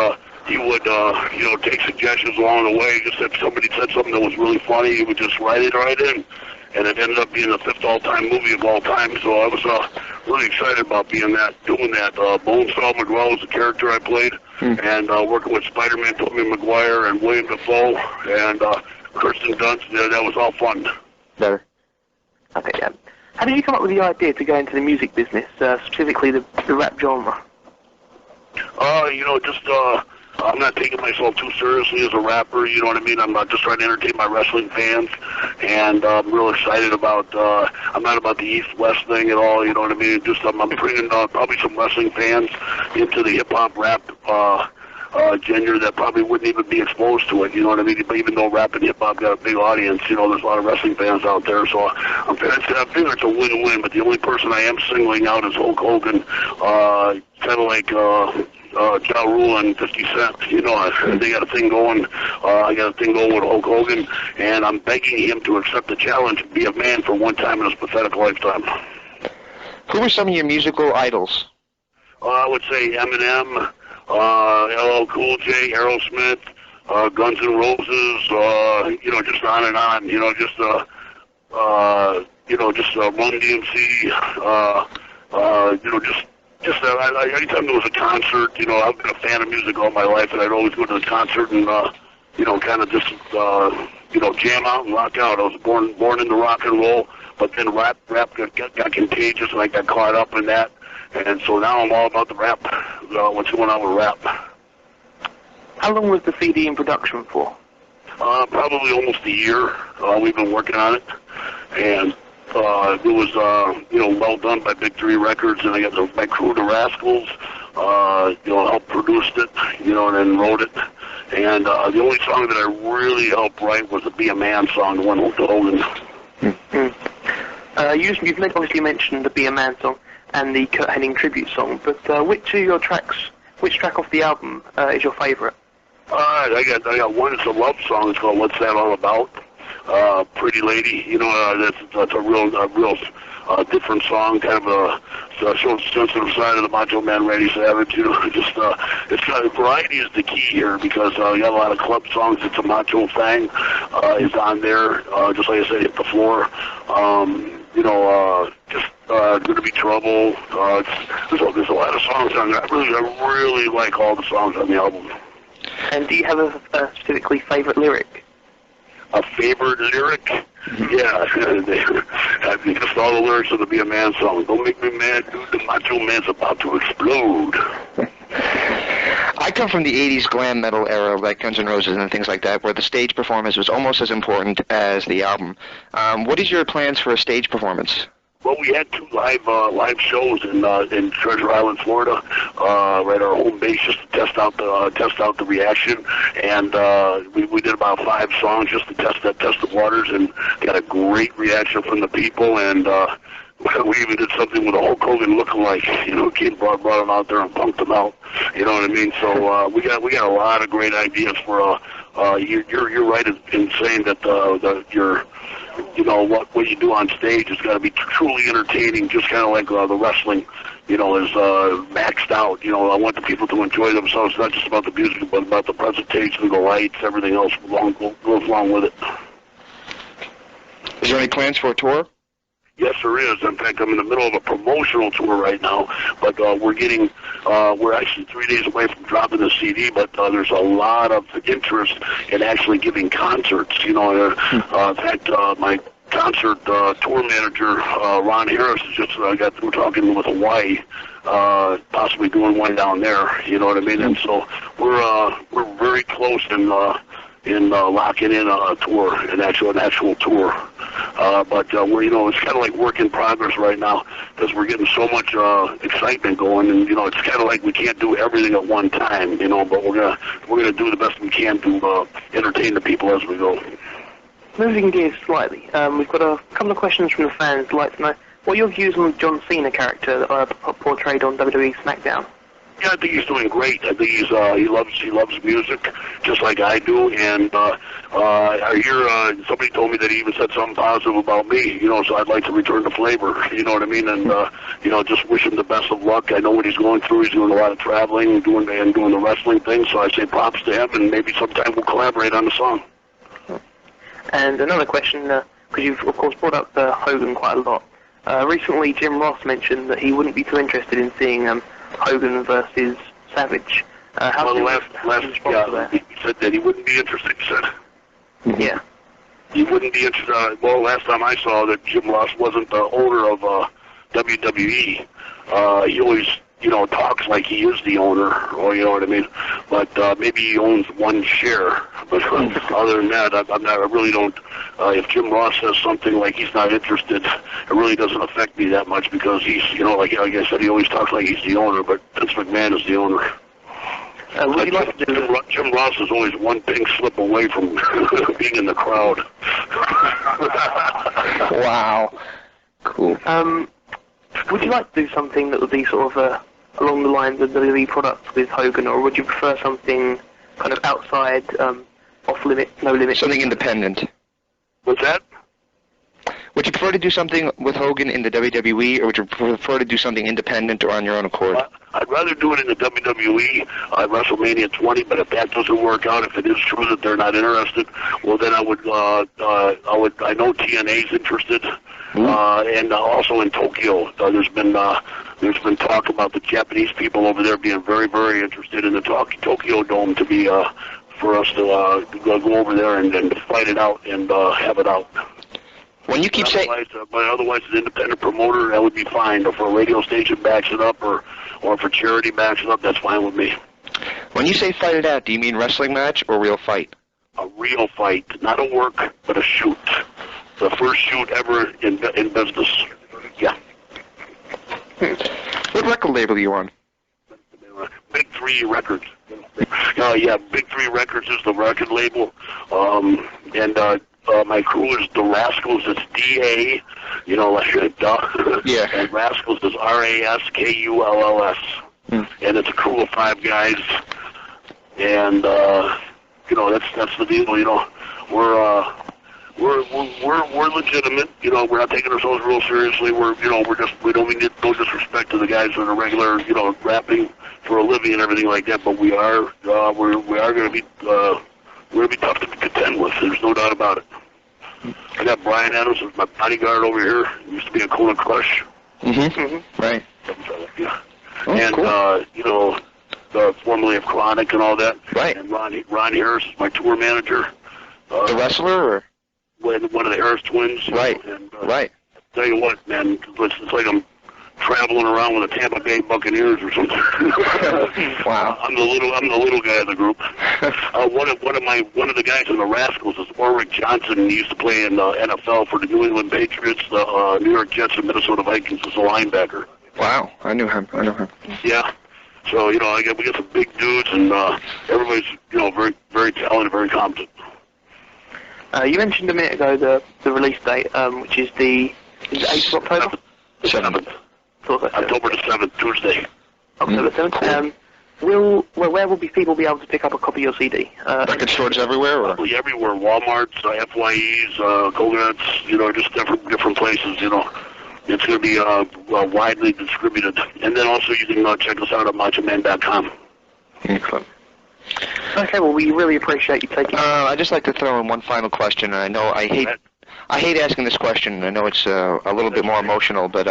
he would, you know, take suggestions along the way. Just if somebody said something that was really funny, he would just write it right in. And it ended up being the 5th all-time movie of all time. So I was really excited about doing that. Bonesaw McGraw was the character I played, and working with Spider-Man, Tobey Maguire, and William Dafoe, and Kirsten Dunst. That was all fun. Better. Okay, how did you come up with the idea to go into the music business, specifically the rap genre? You know, just I'm not taking myself too seriously as a rapper, you know what I mean? I'm just trying to entertain my wrestling fans, and I'm real excited about, I'm not about the East-West thing at all, you know what I mean? Just I'm bringing probably some wrestling fans into the hip-hop rap genre that probably wouldn't even be exposed to it, you know what I mean? Even though rap and hip-hop got a big audience, you know, there's a lot of wrestling fans out there, so I figure it's a win-win, but the only person I am singling out is Hulk Hogan, kind of like Ja Rule and 50 Cent, you know, they got a thing going. I got a thing going with Hulk Hogan, and I'm begging him to accept the challenge and be a man for one time in his pathetic lifetime. Who were some of your musical idols? I would say Eminem, LL Cool J, Aerosmith, Guns N' Roses, just on and on, just Run DMC, anytime there was a concert, I've been a fan of music all my life, and I'd always go to the concert and, kind of just, jam out and rock out. I was born into rock and roll, but then rap got contagious, and I got caught up in that, and so now I'm all about the rap, what's going on with rap. How long was the CD in production for? Probably almost a year. We've been working on it, and it was, well done by Big 3 Records, and I got my crew, the Rascals, helped produced it, and then wrote it. And the only song that I really helped write was the Be a Man song, the one with Hogan. You've obviously mentioned the Be a Man song and the Kurt Hennig tribute song, but which track off the album is your favourite? I got one. It's a love song. It's called "What's That All About?" Pretty Lady. That's a real different song. Kind of shows the sensitive side of the Macho Man Randy Savage. It's kind of variety is the key here because you got a lot of club songs. It's a macho thing. Is on there. Just like I said, Hit the Floor. Gonna Be Trouble. There's a lot of songs on there. I really like all the songs on the album. And do you have a specifically favorite lyric? A favorite lyric? Yeah, I think it's all the lyrics of the Be a Man song. Don't make me mad, dude. The Macho Man's about to explode. I come from the 80s glam metal era, like Guns N' Roses and things like that, where the stage performance was almost as important as the album. What is your plans for a stage performance? Well, we had 2 live shows in Treasure Island, Florida, right our home base, just to test out the reaction, and we did about 5 songs just to test the waters, and got a great reaction from the people, and we even did something with a Hulk Hogan lookalike, Kid brought him out there and punked him out, you know what I mean? So we got a lot of great ideas for you're right in saying that what you do on stage has got to be truly entertaining, just kind of like the wrestling, is maxed out. I want the people to enjoy themselves, not just about the music, but about the presentation, the lights, everything else goes along with it. Is there any plans for a tour? Yes, there is. In fact, I'm in the middle of a promotional tour right now, but we're actually 3 days away from dropping the CD, but there's a lot of interest in actually giving concerts. In fact, my concert tour manager, Ron Harris, just got through talking with Hawaii, possibly doing one down there, you know what I mean? And so we're very close in locking in a tour, an actual tour. But we're, it's kind of like work in progress right now because we're getting so much excitement going, and it's kind of like we can't do everything at one time, but we're gonna do the best we can to entertain the people as we go. Moving gears slightly, we've got a couple of questions from the fans. I'd like to know what are your views on the John Cena character portrayed on WWE SmackDown. Yeah, I think he's doing great. I think he loves music just like I do, and I hear somebody told me that he even said something positive about me, so I'd like to return the flavor, you know what I mean, and just wish him the best of luck. I know what he's going through. He's doing a lot of traveling, doing the wrestling thing, so I say props to him, and maybe sometime we'll collaborate on the song. And another question, because you've of course brought up Hogan quite a lot. Recently, Jim Ross mentioned that he wouldn't be too interested in seeing Hogan versus Savage. He said that he wouldn't be interested, he said. Yeah. He wouldn't be interested. Well, last time I saw that Jim Ross wasn't the owner of WWE. He always, talks like he is the owner, or you know what I mean. But maybe he owns one share. But other than that, I really don't. If Jim Ross says something like he's not interested, it really doesn't affect me that much because he's, like I said, he always talks like he's the owner. But Vince McMahon is the owner. Jim Ross is always one pink slip away from being in the crowd. Wow. Cool. Would you like to do something that would be sort of along the lines of the WWE products with Hogan, or would you prefer something kind of outside, off limit, no limit? Something independent. What's that? Would you prefer to do something with Hogan in the WWE, or would you prefer to do something independent or on your own accord? I'd rather do it in the WWE, WrestleMania 20. But if that doesn't work out, if it is true that they're not interested, well, then I know TNA's interested, and also in Tokyo. There's been talk about the Japanese people over there being very, very interested in the Tokyo Dome to be for us to go over there and to fight it out and have it out. When you keep saying, but otherwise, an independent promoter, that would be fine. If a radio station backs it up, or if a charity backs it up, that's fine with me. When you say fight it out, do you mean wrestling match or real fight? A real fight, not a work, but a shoot. The first shoot ever in business. Yeah. What record label are you on? Big Three Records. Yeah, Big Three Records is the record label, my crew is the Rascals. It's D-A, like duh. Yeah. And Rascals is R-A-S-K-U-L-L-S. And it's a crew of 5 guys. And that's the deal. We're legitimate. We're not taking ourselves real seriously. We don't mean no disrespect to the guys that are regular, rapping for a living and everything like that. But we are going to be. We're going to be tough to contend with. There's no doubt about it. I got Brian Adams as my bodyguard over here. He used to be a Kona Crush. Mm-hmm. Right. Yeah. Oh, and, cool. Formerly of Chronic and all that. Right. And Ron Harris is my tour manager. The wrestler, or? One of the Harris twins. Right. And, Right. Tell you what, man, it's like I'm traveling around with the Tampa Bay Buccaneers or something. Wow. I'm the little guy of the group. One of the guys in the Rascals is Ulrich Johnson. He used to play in the NFL for the New England Patriots, the New York Jets, and Minnesota Vikings as a linebacker. Wow, I knew him. Yeah. So we got some big dudes, and everybody's very, very talented, very competent. You mentioned a minute ago the release date, which is the 8th of October. 7th. October the 7th, Tuesday. October 7th. Where will people be able to pick up a copy of your CD? Record stores everywhere, or? Probably everywhere. Walmart's, FYE's, Coconuts, just different places, It's going to be widely distributed. And then also you can check us out at machoman.com. Excellent. Okay, well, we really appreciate you taking... I'd just like to throw in one final question. I know I hate asking this question. I know it's a little bit more emotional, but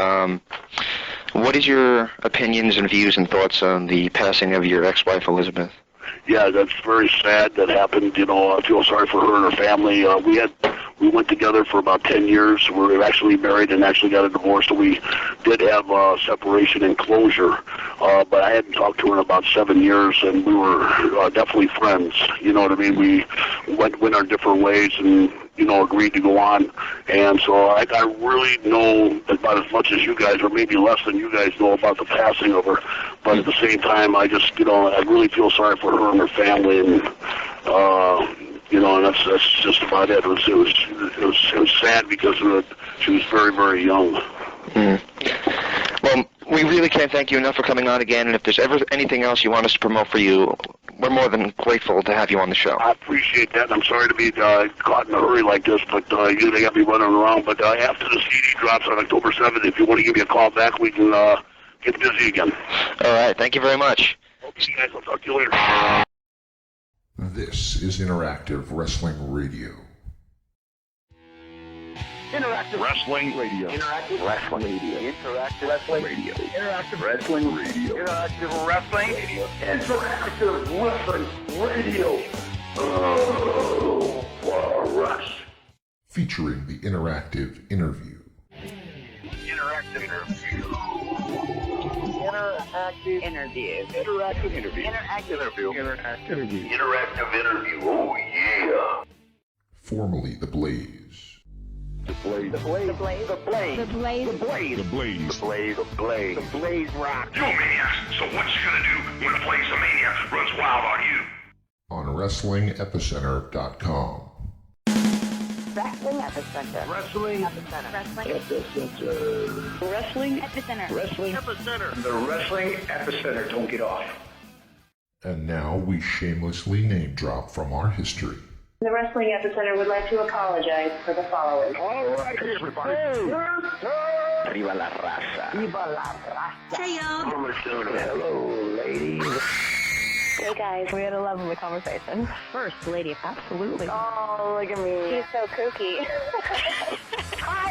what is your opinions and views and thoughts on the passing of your ex-wife, Elizabeth? Yeah, that's very sad that happened. I feel sorry for her and her family. We went together for about 10 years. We were actually married and actually got a divorce, so we did have separation and closure. But I hadn't talked to her in about 7 years, and we were definitely friends. You know what I mean? We went our different ways and, agreed to go on. And so I really know about as much as you guys, or maybe less than you guys know about the passing of her. But at the same time, I just, I really feel sorry for her and her family, and and that's just about it. It was sad because she was very, very young. Well, we really can't thank you enough for coming on again, and if there's ever anything else you want us to promote for you, we're more than grateful to have you on the show. I appreciate that, and I'm sorry to be caught in a hurry like this, but they got me running around. But after the CD drops on October 7th, if you want to give me a call back, we can get busy again. All right, thank you very much. Okay, guys, I'll talk to you later. This is Interactive Wrestling Radio. Interactive Wrestling Radio. Interactive Wrestling Radio. Interactive Wrestling Radio. Interactive Wrestling Radio. Interactive Wrestling Radio. Interactive Wrestling Radio. Oh, for us. Featuring the interactive interview. Interactive interview. Interactive interview. Interactive interview. Interactive interview. Interactive interview. Interactive interview. Oh, yeah. Formerly The Blaze. The Blaze. The Blaze. The Blaze. The Blaze. The Blaze. The Blaze. The Blaze. The Blaze. The Blaze. The Blaze rock. Yo, Maniacs, so what you gonna do when the Blaze of Mania runs wild on you? On WrestlingEpicenter.com. Wrestling Epicenter. Wrestling Epicenter. Wrestling Epicenter. Wrestling Epicenter. Wrestling Epicenter. The Wrestling Epicenter. Don't get off. And now we shamelessly name drop from our history. The Wrestling Epicenter would like to apologize for the following. All right, everybody. Viva la raza. Viva la raza. Hey, y'all. Hello, ladies. Hey guys, we had a lovely conversation. First lady, absolutely. Oh, look at me. She's so kooky.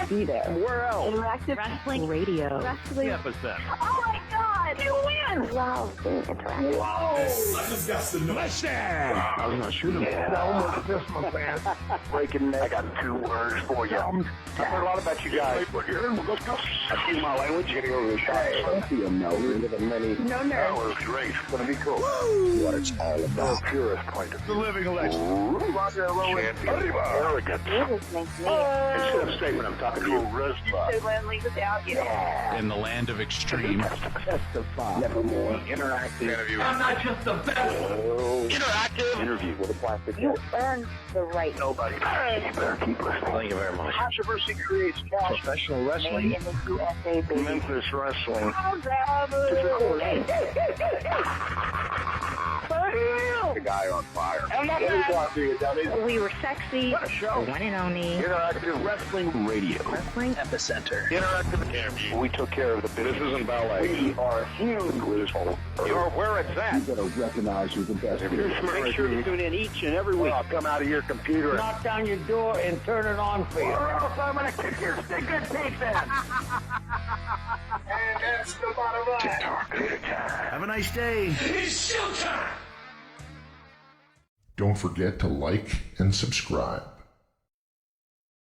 Be there. Where else? Interactive Wrestling Radio. Wrestling Epicenter. Oh my God, you win! Love being interactive. Whoa! I just got to know. Listen! I was not shooting. Yeah, I almost missed my man. Breaking neck. I got 2 words for you. I've heard a lot about you guys. I see my language. You're going to go to the shop. I see a no. No nerves. That was great. It's going to be cool. Woo! What it's all about. The purest point of view. The living legend. Champion. Arrogant. Jesus makes me. Instead of statement, I'm talking to you. So lonely without you. Yeah. In the land of extreme. Testify. Nevermore. Interactive interview. I'm not just the best. Interactive interview with a plastic. You earned the right. Nobody. You better keep listening. Thank you very much. Controversy creates cash. Professional wrestling. Made in the USA, baby. Memphis wrestling. The guy on fire. We were sexy. What a show. One and only. Interactive Wrestling Radio. Wrestling Epicenter. Interactive interview. We took care of the business. This isn't ballet. We are huge. You're where it's at. You better recognize who's the best. Make sure you tune in each and every week. I'll come out of your computer. Knock down your door and turn it on for you. Or else I'm going to kick your stinking teeth in. And that's the bottom line. Have a nice day. It's showtime! Don't forget to like and subscribe.